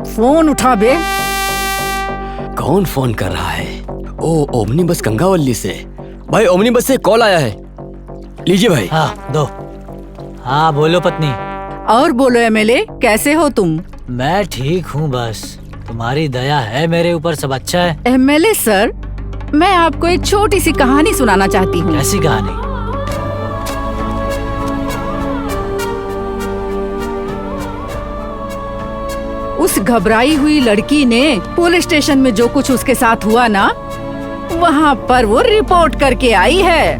फोन उठा बे। कौन फोन कर रहा है? ओ, ओमनी बस गंगावल्ली से। भाई ओमनी बस से कॉल आया है, लीजिए भाई। हाँ दो। हाँ बोलो पत्नी। और बोलो एमएलए, कैसे हो तुम? मैं ठीक हूँ, बस तुम्हारी दया है मेरे ऊपर, सब अच्छा है। एमएलए सर, मैं आपको एक छोटी सी कहानी सुनाना चाहती हूँ। कैसी कहानी? उस घबराई हुई लड़की ने पुलिस स्टेशन में जो कुछ उसके साथ हुआ ना, वहाँ पर वो रिपोर्ट करके आई है।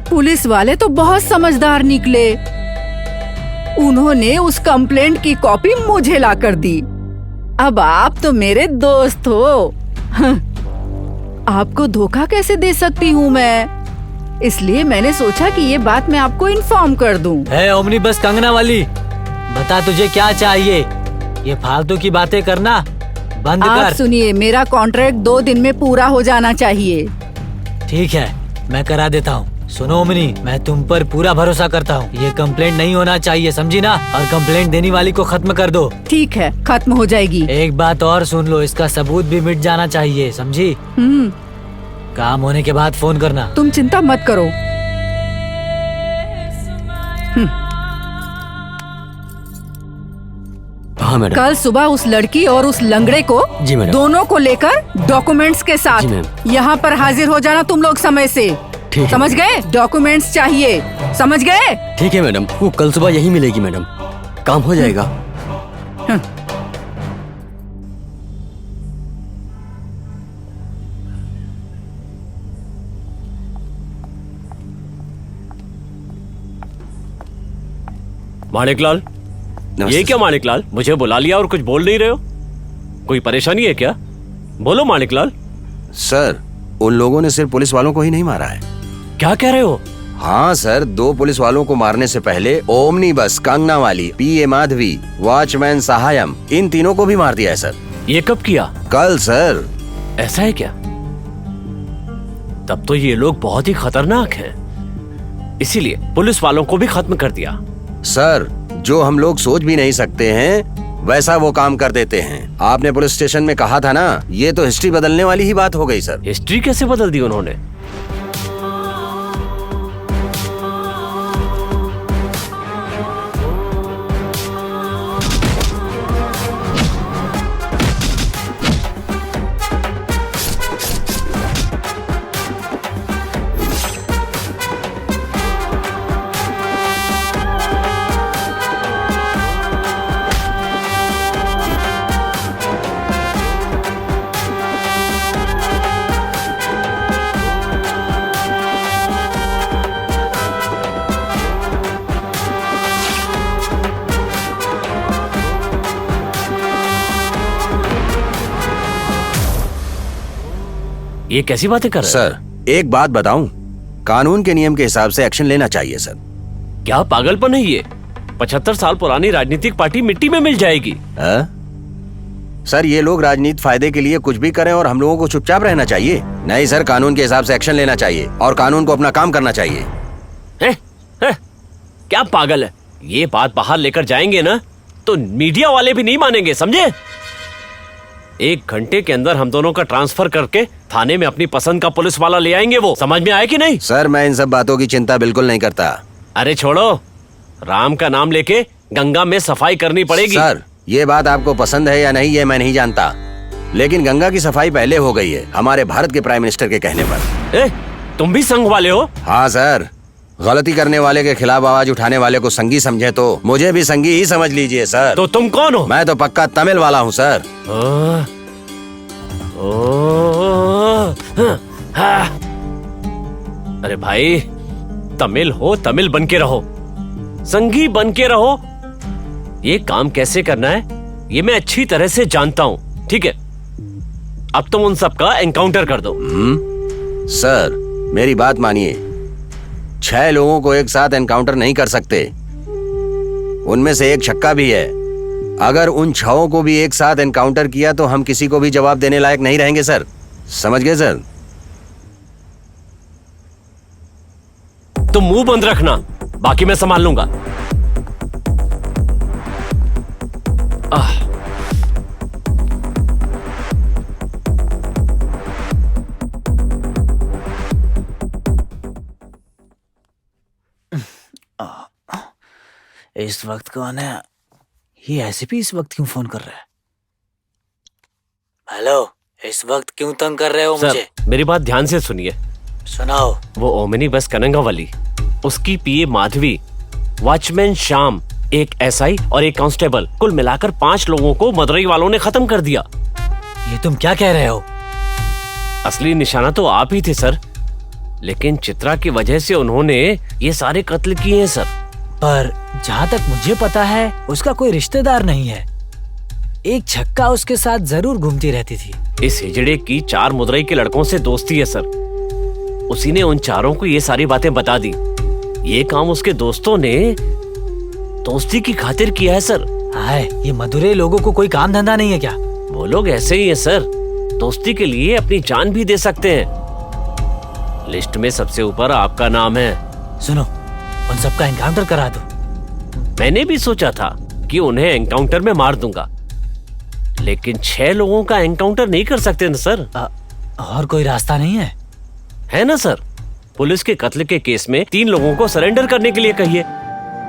पुलिस वाले तो बहुत समझदार निकले। उन्होंने उस कंप्लेंट की कॉपी मुझे ला कर दी। अब आप तो मेरे दोस्त हो, आपको धोखा कैसे दे सकती हूँ मैं? इसलिए मैंने सोचा कि ये बात मैं आपको इन्फॉर्म कर दूं। है ओमनी बस कंगना वाली, बता तुझे क्या चाहिए? ये फालतू की बातें करना बंद आप कर। सुनिए, मेरा कॉन्ट्रैक्ट 2 दिन में पूरा हो जाना चाहिए। ठीक है, मैं करा देता हूँ। सुनो ओमनी, मैं तुम पर पूरा भरोसा करता हूँ। ये कंप्लेंट नहीं होना चाहिए, समझी ना? और कंप्लेंट देने वाली को खत्म कर दो। ठीक है, खत्म हो जाएगी। एक बात और सुन लो, इसका सबूत भी मिट जाना चाहिए, समझी? काम होने के बाद फोन करना। तुम चिंता मत करो। हाँ मैडम। कल सुबह उस लड़की और उस लंगड़े को, जी मैडम। दोनों को लेकर डॉक्यूमेंट्स के जी साथ मैम। यहाँ पर हाजिर हो जाना तुम लोग समय से। ठीक है। समझ गए? डॉक्यूमेंट्स चाहिए, समझ गए? ठीक है मैडम, वो कल सुबह यही मिलेगी मैडम, काम हो जाएगा। माणिकलाल, ये क्या माणिकलाल, मुझे बुला लिया और कुछ बोल नहीं रहे हो? कोई परेशानी है क्या? बोलो माणिकलाल। सर, उन लोगों ने सिर्फ पुलिस वालों को ही नहीं मारा है। क्या कह रहे हो? हाँ सर, 2 पुलिस वालों को मारने से पहले ओमनी बस, कंगना वाली, पीए माधवी, वॉचमैन सहायम, इन तीनों को भी मार दिया है सर। ये कब किया? कल सर। ऐसा है क्या? तब तो ये लोग बहुत ही खतरनाक हैं। इसीलिए पुलिस वालों को भी खत्म कर दिया। सर, जो हम लोग सोच भी नहीं सकते हैं वैसा वो काम कर देते हैं। आपने पुलिस स्टेशन में कहा था ना, ये तो हिस्ट्री बदलने वाली ही बात हो गई सर। हिस्ट्री कैसे बदल दी उन्होंने? ये कैसी बातें कर रहे हैं? सर, एक बात बताऊं, कानून के नियम के हिसाब से एक्शन लेना चाहिए सर। क्या पागलपन है ये? 75 साल पुरानी राजनीतिक पार्टी मिट्टी में मिल जाएगी। सर, ये लोग राजनीति फायदे के लिए कुछ भी करें और हम लोगों को चुपचाप रहना चाहिए? नहीं सर, कानून के हिसाब से एक्शन लेना चाहिए और कानून को अपना काम करना चाहिए। क्या पागल है? ये बात बाहर लेकर जाएंगे ना तो मीडिया वाले भी नहीं मानेंगे, समझे? 1 घंटे के अंदर हम दोनों का ट्रांसफर करके थाने में अपनी पसंद का पुलिस वाला ले आएंगे। वो समझ में आया कि नहीं? सर, मैं इन सब बातों की चिंता बिल्कुल नहीं करता। अरे छोड़ो, राम का नाम लेके गंगा में सफाई करनी पड़ेगी। सर, ये बात आपको पसंद है या नहीं ये मैं नहीं जानता, लेकिन गंगा की सफाई पहले हो गई है हमारे भारत के प्राइम मिनिस्टर के कहने पर। तुम भी संघ वाले हो? हाँ सर, गलती करने वाले के खिलाफ आवाज उठाने वाले को संगी समझे तो मुझे भी संगी ही समझ लीजिए सर। तो तुम कौन हो? मैं तो पक्का तमिल वाला हूँ सर। अरे भाई, तमिल हो, तमिल बन के रहो, संगी बन के रहो। ये काम कैसे करना है ये मैं अच्छी तरह से जानता हूँ, ठीक है? अब तुम उन सब का एनकाउंटर कर दो। सर, मेरी बात मानिए, 6 लोगों को एक साथ एनकाउंटर नहीं कर सकते, उनमें से एक छक्का भी है। अगर उन 6 को भी एक साथ एनकाउंटर किया तो हम किसी को भी जवाब देने लायक नहीं रहेंगे सर, समझ गए सर? तुम मुंह बंद रखना, बाकी मैं संभाल लूंगा। इस वक्त कौन है? ये ऐसे भी इस वक्त क्यों फोन कर रहा है? हेलो, इस वक्त क्यों तंग कर रहे हो मुझे? सर, मेरी बात ध्यान से सुनिए। सुनाओ। वो ओमिनी बस कनंगा वाली, उसकी पीए माधवी, वॉचमैन श्याम, एक एसआई और एक कांस्टेबल, कुल मिलाकर 5 लोगों को मदुरई वालों ने खत्म कर दिया। ये तुम क्या कह रहे हो? असली निशाना तो आप ही थे सर, लेकिन चित्रा की वजह से उन्होंने ये सारे कत्ल किए हैं सर। पर जहाँ तक मुझे पता है उसका कोई रिश्तेदार नहीं है। एक छक्का उसके साथ जरूर घूमती रहती थी। इस हिजड़े की 4 मदुरई के लड़कों से दोस्ती है सर, उसी ने उन 4 को ये सारी बातें बता दी। ये काम उसके दोस्तों ने दोस्ती की खातिर किया है सर। हाय, ये मदुरई लोगों को कोई काम धंधा नहीं है क्या? वो लोग ऐसे ही हैं सर, दोस्ती के लिए अपनी जान भी दे सकते हैं। लिस्ट में सबसे ऊपर आपका नाम है। सुनो, उन सबका एनकाउंटर करा दो। मैंने भी सोचा था कि उन्हें एनकाउंटर में मार दूंगा, लेकिन 6 लोगों का एनकाउंटर नहीं कर सकते ना सर। और कोई रास्ता नहीं है? है ना सर, पुलिस के कत्ल के केस में 3 लोगों को सरेंडर करने के लिए कहिए।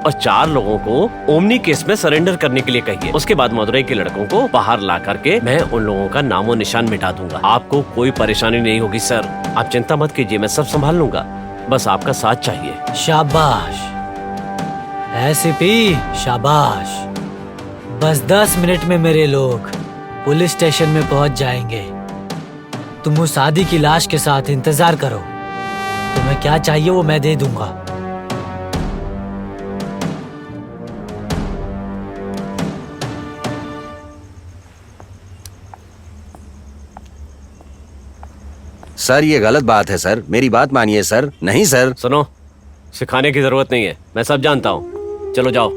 और 4 लोगों को ओमनी केस में सरेंडर करने के लिए कहिए। उसके बाद मदुरई के लड़कों को बाहर ला करके मैं उन लोगों का नामो निशान मिटा दूंगा। आपको कोई परेशानी नहीं होगी सर, आप चिंता मत कीजिए, मैं सब संभाल लूंगा, बस आपका साथ चाहिए। शाबाश एसीपी, शाबाश। बस 10 मिनट में मेरे लोग पुलिस स्टेशन में पहुंच जाएंगे। तुम उस आदि की लाश के साथ इंतजार करो, तुम्हें क्या चाहिए वो मैं दे दूंगा। सर ये गलत बात है सर, मेरी बात मानिए सर। नहीं सर। सुनो, सिखाने की जरूरत नहीं है, मैं सब जानता हूँ। चलो जाओ,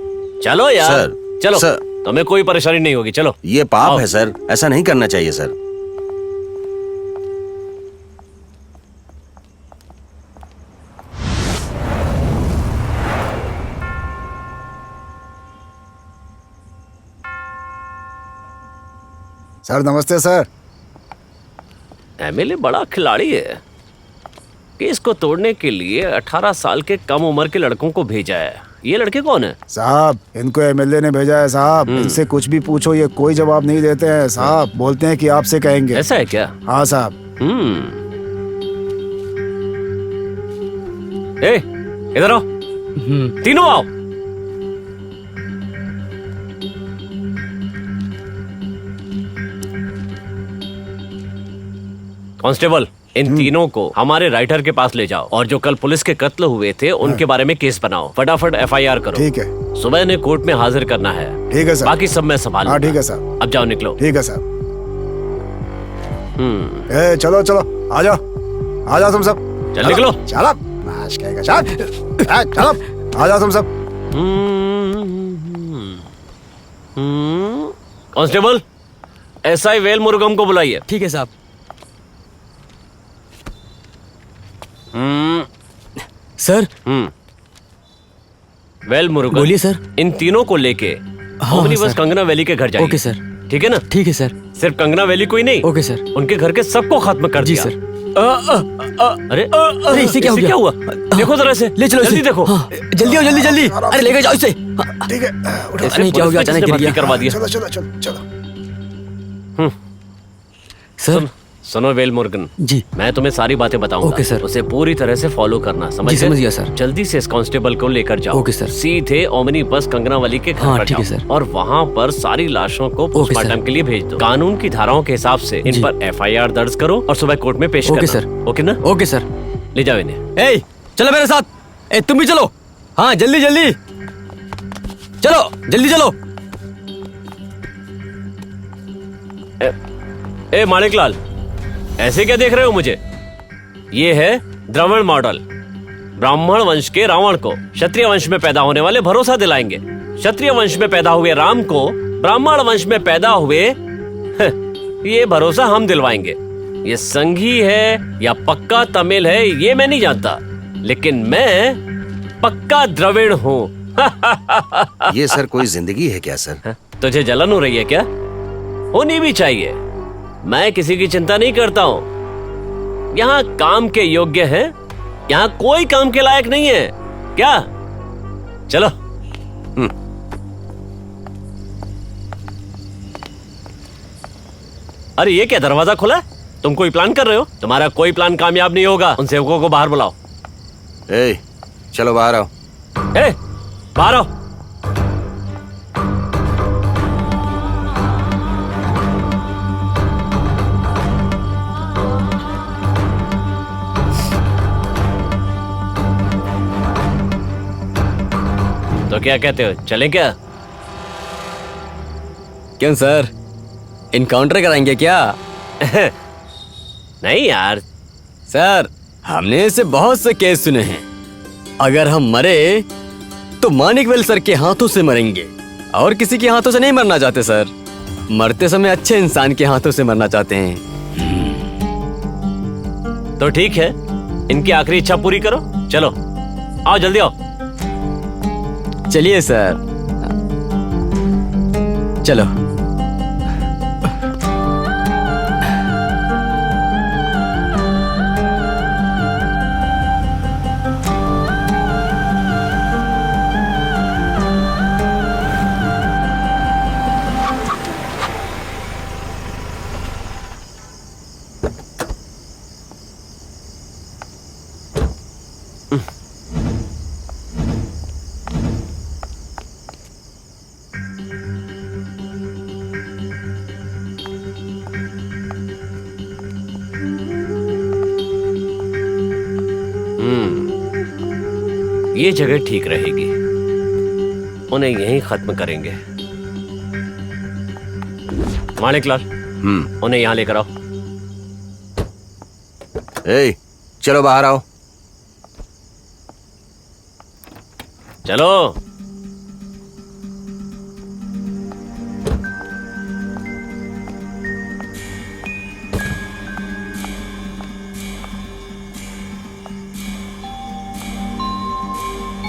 चलो यार सर, चलो सर। तुम्हें कोई परेशानी नहीं होगी, चलो। ये पाप आओ। है सर, ऐसा नहीं करना चाहिए सर। सर नमस्ते सर। एमएलए बड़ा खिलाड़ी है, केस को तोड़ने के लिए 18 साल के कम उम्र के लड़कों को भेजा है। ये लड़के कौन है? साहब इनको एमएलए ने भेजा है साहब। इनसे कुछ भी पूछो ये कोई जवाब नहीं देते हैं साहब, बोलते हैं कि आपसे कहेंगे। ऐसा है क्या? हाँ साहब। ए, इधर आओ, तीनों आओ। कांस्टेबल, इन तीनों को हमारे राइटर के पास ले जाओ और जो कल पुलिस के कत्ल हुए थे उनके बारे में केस बनाओ। फटाफट FIR करो। ठीक है। सुबह ने कोर्ट में हाजिर करना है। ठीक है सर। बाकी सब मैं संभाल हाँ ठीक है लूंगा। साहब। अब जाओ, निकलो। ठीक है साहब। ए चलो चलो, आ जाओ आ जाओ तुम सब। चल निकलो। चलो नाश कहेगा चल। चलो आ जाओ तुम सब। कांस्टेबल, SI वेल मुरुगम को बुलाइए। ठीक है साहब। सर। वेल मुरुगन, बोलिए सर। इन तीनों को लेके ओमनिबस कंगना वैली के घर जाइए। Okay sir. ठीक है ना? ठीक है सर। सिर्फ कंगना वैली को ही नहीं, ओके सर। उनके घर के सबको खत्म कर जी दिया। सर। अरे इसे क्या हुआ? देखो जरा से, ले चलो इसे। जल्दी देखो। हाँ, जल्दी आओ, जल्दी जल्दी। अरे लेके जाओ इसे। ठीक है। ऐसे नहीं क्या हो गया, अचानक गिर गया। करवा दिया। चलो चलो चलो चलो। सर सुनो वेल मुरुगन जी, मैं तुम्हें सारी बातें बताऊंगा। Okay sir. उसे पूरी तरह से फॉलो करना, समझ जी, समझ गया सर। जल्दी से इस कांस्टेबल को लेकर जाओ। Okay sir. सीधे ओमनी बस कंगनावाली के घर हाँ, पर ठीक है जाओ सर। और वहाँ पर सारी लाशों को पोस्टमार्टम के लिए भेज दो। कानून की धाराओं के हिसाब से इन जी। पर FIR दर्ज करो और सुबह कोर्ट में पेश ओके करना। सर। ओके ना? Okay sir. ले जाओ इन्हें। ए चलो मेरे साथ। ए तुम भी चलो। हाँ जल्दी जल्दी चलो, जल्दी चलो। ए माणिकलाल, ऐसे क्या देख रहे हो मुझे? ये है द्रविड़ मॉडल। ब्राह्मण वंश के रावण को क्षत्रिय वंश में पैदा होने वाले भरोसा दिलाएंगे। क्षत्रिय वंश में पैदा हुए राम को ब्राह्मण वंश में पैदा हुए ये भरोसा हम दिलवाएंगे। ये संघी है या पक्का तमिल है ये मैं नहीं जानता, लेकिन मैं पक्का द्रविड़ हूँ। ये सर कोई जिंदगी है क्या सर? तुझे जलन हो रही है क्या? होनी भी चाहिए। मैं किसी की चिंता नहीं करता हूँ। यहाँ काम के योग्य हैं, यहाँ कोई काम के लायक नहीं है। क्या? चलो। अरे ये क्या दरवाजा खुला है? तुम कोई प्लान कर रहे हो? तुम्हारा कोई प्लान कामयाब नहीं होगा। उन सेवकों को बाहर बुलाओ। ए चलो बाहर आओ। ए बाहर आओ। तो क्या कहते हो, चलें क्या? क्यों सर, इनकाउंटर कराएंगे क्या? नहीं यार सर, हमने ऐसे बहुत से केस सुने हैं। अगर हम मरे तो मानिकवेल सर के हाथों से मरेंगे और किसी के हाथों से नहीं मरना चाहते सर। मरते समय अच्छे इंसान के हाथों से मरना चाहते हैं। तो ठीक है, इनकी आखिरी इच्छा पूरी करो। चलो आओ, जल्दी आओ। चलिए सर, चलो। ये जगह ठीक रहेगी, उन्हें यहीं खत्म करेंगे। माणिक लाल, उन्हें यहाँ लेकर आओ। ए, चलो बाहर आओ। चलो।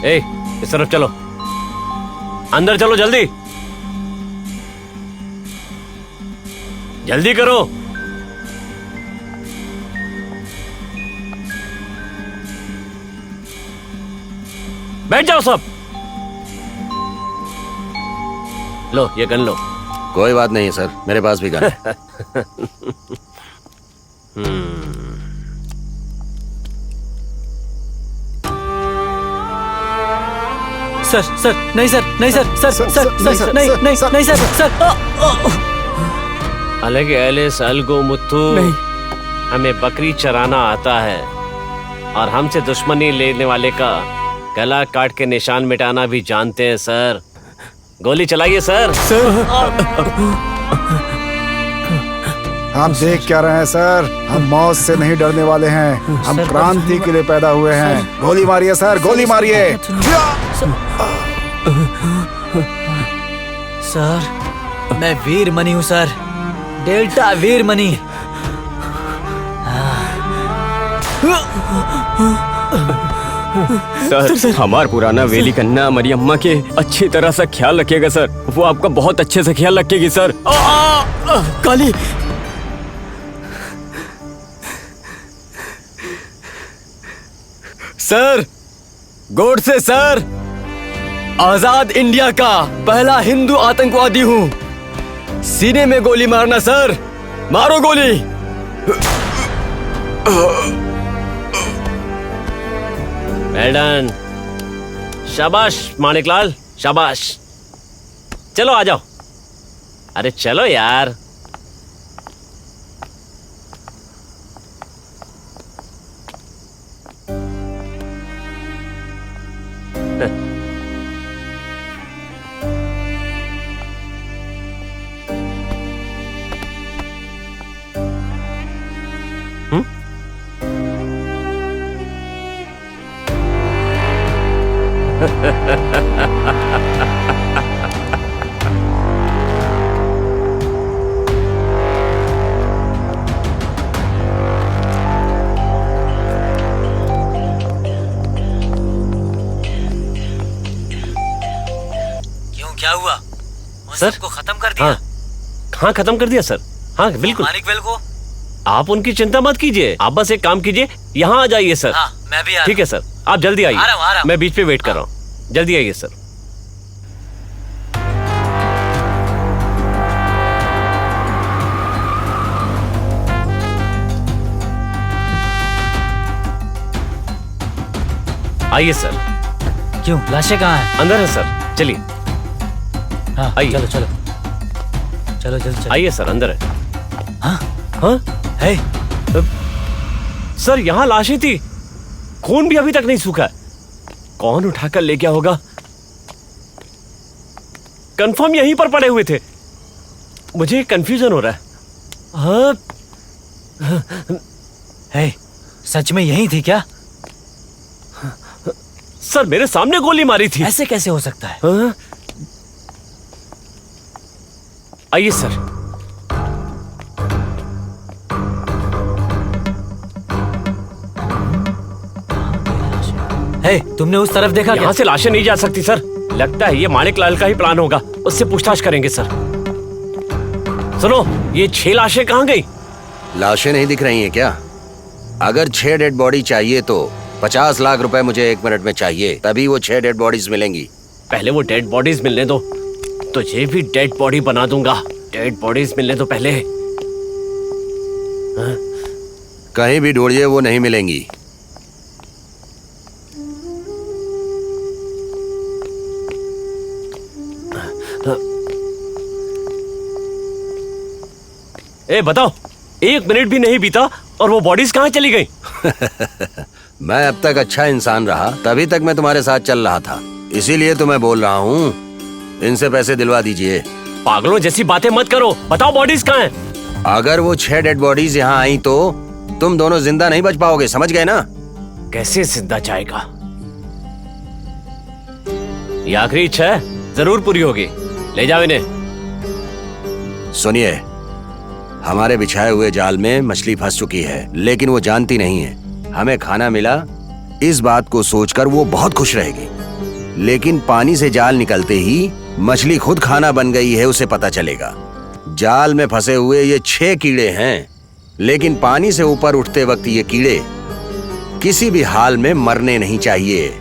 ए, इस तरफ चलो, अंदर चलो, जल्दी जल्दी करो। बैठ जाओ सब। लो, ये गन लो। कोई बात नहीं है सर, मेरे पास भी गन है। सर नहीं सर, नहीं सर, सर नहीं नहीं नहीं सर। अलग एलिस अलगो मुत्थू, हमें बकरी चराना आता है और हमसे दुश्मनी लेने वाले का गला काट के निशान मिटाना भी जानते हैं सर। गोली चलाइए सर। हम देख क्या रहे हैं सर, हम मौत से नहीं डरने वाले हैं, हम क्रांति के लिए पैदा हुए हैं। गोली मारिए सर, गोली मारिए। सर मैं वीर मनी हूँ सर, डेल्टा वीर मनी। सर हमार पुराना वेली कन्ना मरियम्मा के अच्छी तरह से ख्याल रखिएगा सर, वो आपका बहुत अच्छे से ख्याल रखेगी सर। काली, सर गोडसे सर, आजाद इंडिया का पहला हिंदू आतंकवादी हूँ। सीने में गोली मारना सर, मारो गोली। मैडम, शाबाश माणिकलाल, शाबाश। चलो आ जाओ। अरे चलो यार। क्या हुआ? सर को खत्म कर दिया? हाँ खत्म कर दिया सर। हाँ बिल्कुल। माणिकवेल को? आप उनकी चिंता मत कीजिए, आप बस एक काम कीजिए, यहाँ आ जाइए सर। हाँ, मैं भी आ रहा हूँ। ठीक है सर, आप जल्दी आइए। आ रहा हूँ। मैं बीच पे वेट कर रहा हूँ, जल्दी आइए सर। आइए सर। क्यों, लाशें कहाँ हैं? अंदर है सर, चलिए। हाँ आइए। चलो चलो चलो जल्दी आइए सर, अंदर है। हाँ हाँ है सर, यहाँ लाशें थी, खून भी अभी तक नहीं सूखा है। कौन उठाकर ले गया होगा? कंफर्म यहीं पर पड़े हुए थे, मुझे कंफ्यूजन हो रहा है। हाँ है, सच में यही थी क्या? सर मेरे सामने गोली मारी थी। ऐसे कैसे हो सकता है? हाँ? आइए सर। है, तुमने उस तरफ देखा? यहाँ से लाशें नहीं जा सकती सर, लगता है ये माणिकलाल का ही प्लान होगा, उससे पूछताछ करेंगे सर। सुनो, ये 6 लाशें कहाँ गई? लाशें नहीं दिख रही हैं क्या? अगर 6 डेड बॉडी चाहिए तो 50 लाख रुपए मुझे 1 मिनट में चाहिए, तभी वो 6 डेड बॉडीज मिलेंगी। पहले वो डेड बॉडीज मिलने दो, तुझे भी डेड बॉडी बना दूंगा। डेड बॉडीज मिलने दो पहले। हाँ? कहीं भी ढूंढिए, वो नहीं मिलेंगी। ए बताओ, 1 मिनट भी नहीं बीता और वो बॉडीज कहाँ चली गई? मैं अब तक अच्छा इंसान रहा, तभी तक मैं तुम्हारे साथ चल रहा था। इसीलिए तो मैं बोल रहा हूँ, इनसे पैसे दिलवा दीजिए। पागलों जैसी बातें मत करो। बताओ बॉडीज कहाँ हैं? अगर वो 6 डेड बॉडीज यहाँ आई तो तुम दोनों जिंदा नहीं बच पाओगे, समझ गए ना? कैसे जिंदा जाएगा? ये आखिरी इच्छा है, जरूर पूरी होगी। ले जाओ इन्हें। सुनिए, हमारे बिछाए हुए जाल में मछली फंस चुकी है, लेकिन वो जानती नहीं है। हमें खाना मिला, इस बात को सोचकर वो बहुत खुश रहेगी। लेकिन पानी से जाल निकलते ही मछली खुद खाना बन गई है, उसे पता चलेगा। जाल में फंसे हुए ये 6 कीड़े हैं, लेकिन पानी से ऊपर उठते वक्त ये कीड़े किसी भी हाल में मरने नहीं चाहिए।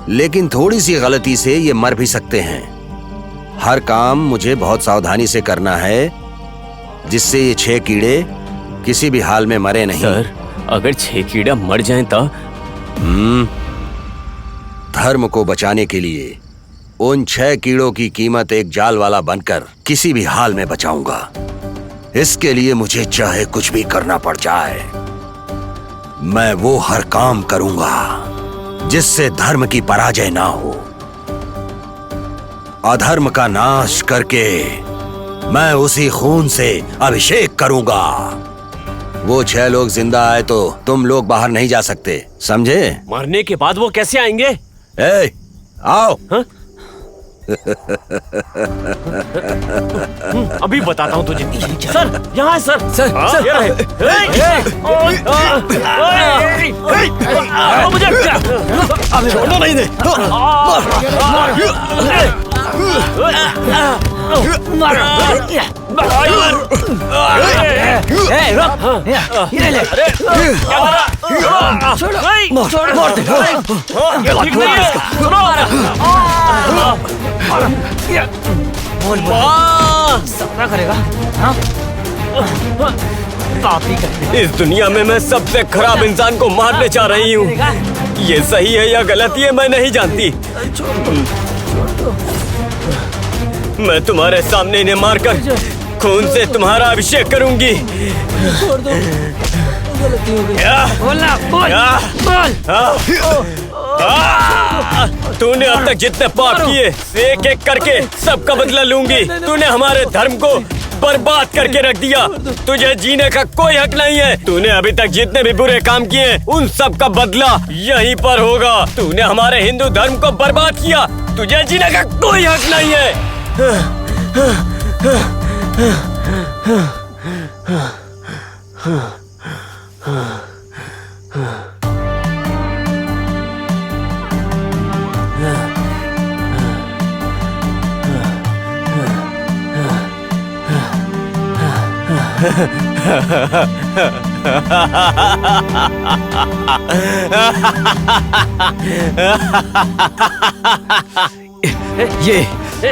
लेकिन थोड़ी सी गलती से ये मर भी सकते हैं। हर काम मुझे बहुत सावधानी से करना है, जिससे ये 6 कीड़े किसी भी हाल में मरे नहीं। सर, अगर 6 कीड़ा मर जाएं तो? धर्म को बचाने के लिए उन 6 कीड़ों की कीमत एक जाल वाला बनकर किसी भी हाल में बचाऊंगा। इसके लिए मुझे चाहे कुछ भी करना पड़ जाए, मैं वो हर काम करूंगा जिससे धर्म की पराजय ना हो। अधर्म का नाश करके मैं उसी खून से अभिषेक करूंगा। वो 6 लोग जिंदा आए तो तुम लोग बाहर नहीं जा सकते, समझे? मरने के बाद वो कैसे आएंगे? ए, आओ। हाँ? अभी बताता हूँ तुझे। सर, यहाँ है सर। Sir, sir. ये रहे। मुझे छोड़ो नहीं दे। सपना करेगा। इस दुनिया में मैं सबसे खराब इंसान को मारने चाह रही हूँ। ये सही है या गलत, ये मैं नहीं जानती। मैं तुम्हारे सामने इन्हें मारकर खून से तुम्हारा अभिषेक करूंगी। छोड़ दो, गलती हो गई। बोलना, बोल, तूने अब तक जितने पाप किए, एक एक करके सबका बदला लूंगी। तूने हमारे धर्म को बर्बाद करके रख दिया। तुझे जीने का कोई हक नहीं है। तूने अभी तक जितने भी बुरे काम किए, उन सब का बदला यहीं पर होगा। तूने हमारे हिंदू धर्म को बर्बाद किया। तुझे जीने का कोई हक नहीं है।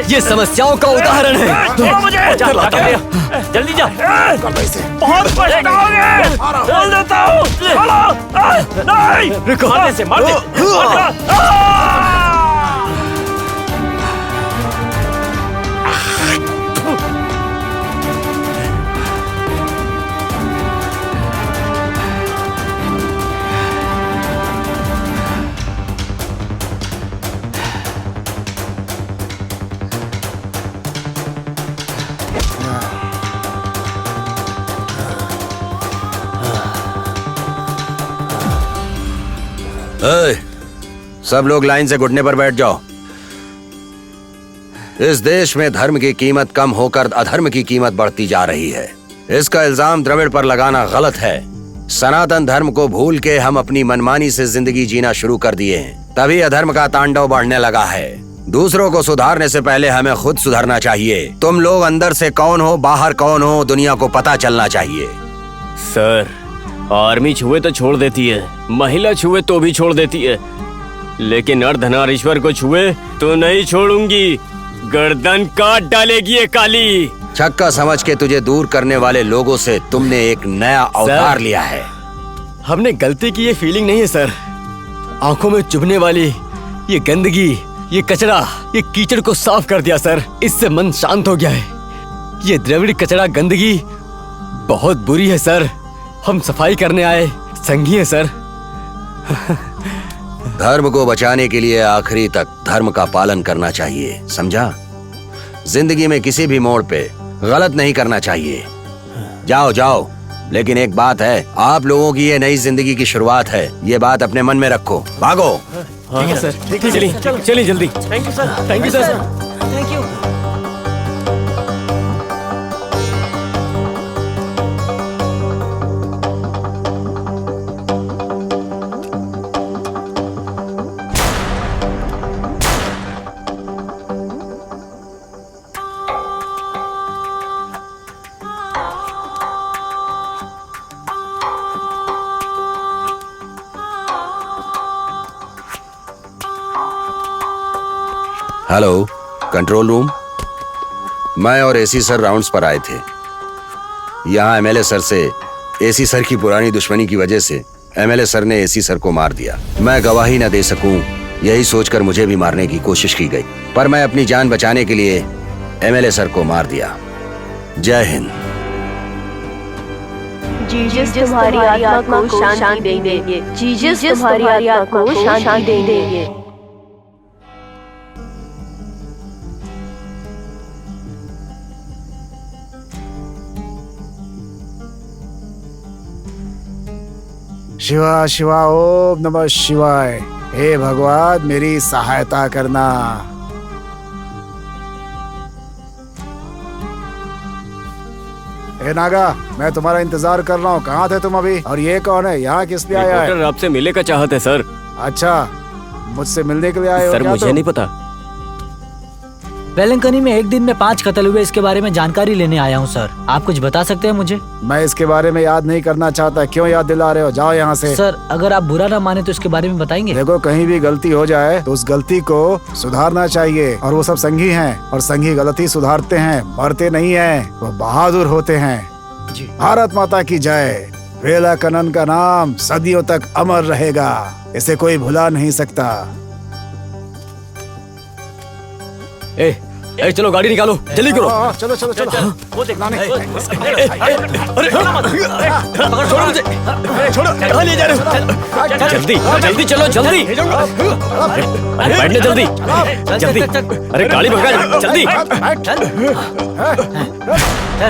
ये समस्याओं का उदाहरण है। मुझे जल्दी जा। बहुत पछताओगे। बोल देता हूँ। नहीं, रुको। मार दे, मार दे। सब लोग लाइन से घुटने पर बैठ जाओ। इस देश में धर्म की कीमत कम होकर अधर्म की कीमत बढ़ती जा रही है। इसका इल्जाम द्रविड़ पर लगाना गलत है। सनातन धर्म को भूल के हम अपनी मनमानी से जिंदगी जीना शुरू कर दिए हैं, तभी अधर्म का तांडव बढ़ने लगा है। दूसरों को सुधारने से पहले हमें खुद सुधरना चाहिए। तुम लोग अंदर से कौन हो, बाहर कौन हो, दुनिया को पता चलना चाहिए। सर, आर्मी छुए तो छोड़ देती है, महिला छुए तो भी छोड़ देती है, लेकिन अर्धनारीश्वर को छुए तो नहीं छोड़ूंगी। गर्दन काट डालेगी ये काली। छक्का समझ के तुझे दूर करने वाले लोगों से तुमने एक नया अवतार लिया है। हमने गलती की ये फीलिंग नहीं है सर। आंखों में चुभने वाली ये गंदगी, ये कचरा, ये कीचड़ को साफ कर दिया सर। इससे मन शांत हो गया है। ये द्रविड़ कचरा गंदगी बहुत बुरी है सर। हम सफाई करने आए संगी हैं सर। धर्म को बचाने के लिए आखिरी तक धर्म का पालन करना चाहिए, समझा? जिंदगी में किसी भी मोड़ पे गलत नहीं करना चाहिए। जाओ जाओ, लेकिन एक बात है, आप लोगों की ये नई जिंदगी की शुरुआत है, ये बात अपने मन में रखो। भागो। ठीक है सर, ठीक है, चलिए जल्दी। Thank you sir, thank you sir, thank you. Hello, control room. मैं और एसी सर राउंड्स पर आए थे। यहाँ एमएलए सर से एसी सर की पुरानी दुश्मनी की वजह से एमएलए सर ने एसी सर को मार दिया। मैं गवाही न दे सकूं, यही सोचकर मुझे भी मारने की कोशिश की गई, पर मैं अपनी जान बचाने के लिए एमएलए सर को मार दिया। जय हिंद। जीसस तुम्हारी आत्मा को शांति देंगे। जीसस तुम्हारी आत्मा को शांति देंगे। शिवा शिवा ओम नमः शिवाय। हे भगवान, मेरी सहायता करना। हे नागा, मैं तुम्हारा इंतजार कर रहा हूँ, कहाँ थे तुम अभी? और ये कौन है, यहाँ किस लिए आया है? आपसे मिलने का चाहते हैं सर। अच्छा, मुझसे मिलने के लिए आए हो सर? क्या? मुझे नहीं पता। वेलंकनी में एक दिन में 5 कत्ल हुए, इसके बारे में जानकारी लेने आया हूँ सर। आप कुछ बता सकते हैं मुझे? मैं इसके बारे में याद नहीं करना चाहता, क्यों याद दिला रहे हो? जाओ यहाँ से। सर, अगर आप बुरा ना माने तो इसके बारे में बताएंगे? देखो, कहीं भी गलती हो जाए तो उस गलती को सुधारना चाहिए, और वो सब संघी हैं, और संघी गलती सुधारते हैं, मरते नहीं हैं, वो बहादुर होते हैं। जी। भारत माता की जय। वेलाकनन का नाम सदियों तक अमर रहेगा, इसे कोई भुला नहीं सकता। ए, चलो गाड़ी निकालो, जल्दी करो। चलो चलो चलो। वो देखना नहीं। अरे छोड़ो मुझे, छोड़ो, कहाँ ले जा रहे हो? जल्दी जल्दी चलो, जल्दी बैठने, जल्दी जल्दी। अरे गाड़ी भगा, जल्दी।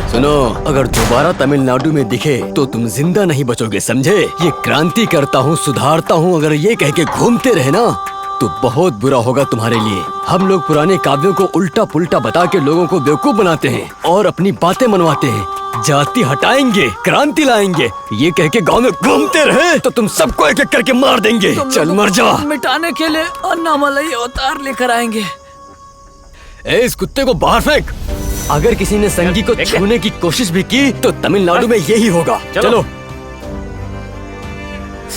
सुनो, अगर दोबारा तमिलनाडु में दिखे तो तुम जिंदा नहीं बचोगे, समझे? ये क्रांति करता हूँ, सुधारता हूँ, अगर ये कह के घूमते रहे ना तो बहुत बुरा होगा तुम्हारे लिए। हम लोग पुराने काव्यों को उल्टा पुल्टा बता के लोगों को बेवकूफ बनाते हैं और अपनी बातें मनवाते हैं। जाति हटाएंगे, क्रांति लाएंगे, ये कह के गाँव में घूमते रहे तो तुम सबको एक एक करके मार देंगे। चल मर जा। मिटाने के लिए अन्नामलई अवतार लेकर आएंगे। इस कुत्ते को बाहर फेंक। अगर किसी ने संगी को छूने की कोशिश भी की तो तमिलनाडु में यही होगा। चलो।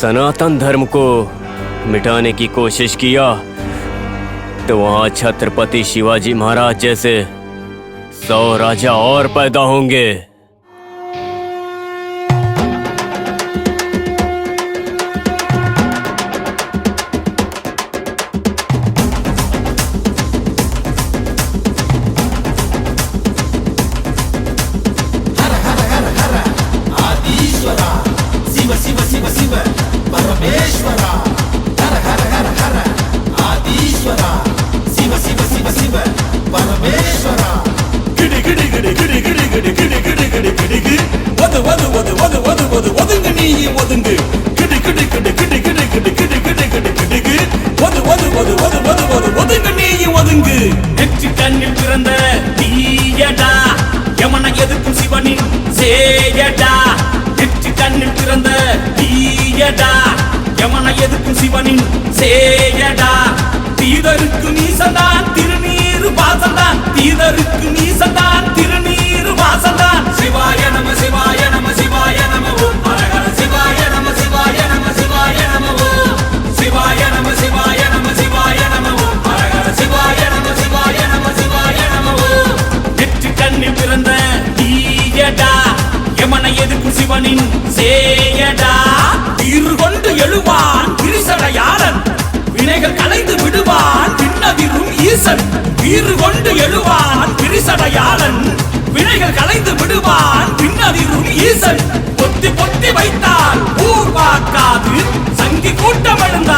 सनातन धर्म को मिटाने की कोशिश किया तो वहां छत्रपति शिवाजी महाराज जैसे 100 राजा और पैदा होंगे। பொத்தி பொத்தி வைத்தால் ஊர் பார்க்காது, சங்கி ಊಟ ಮಾಡಂದ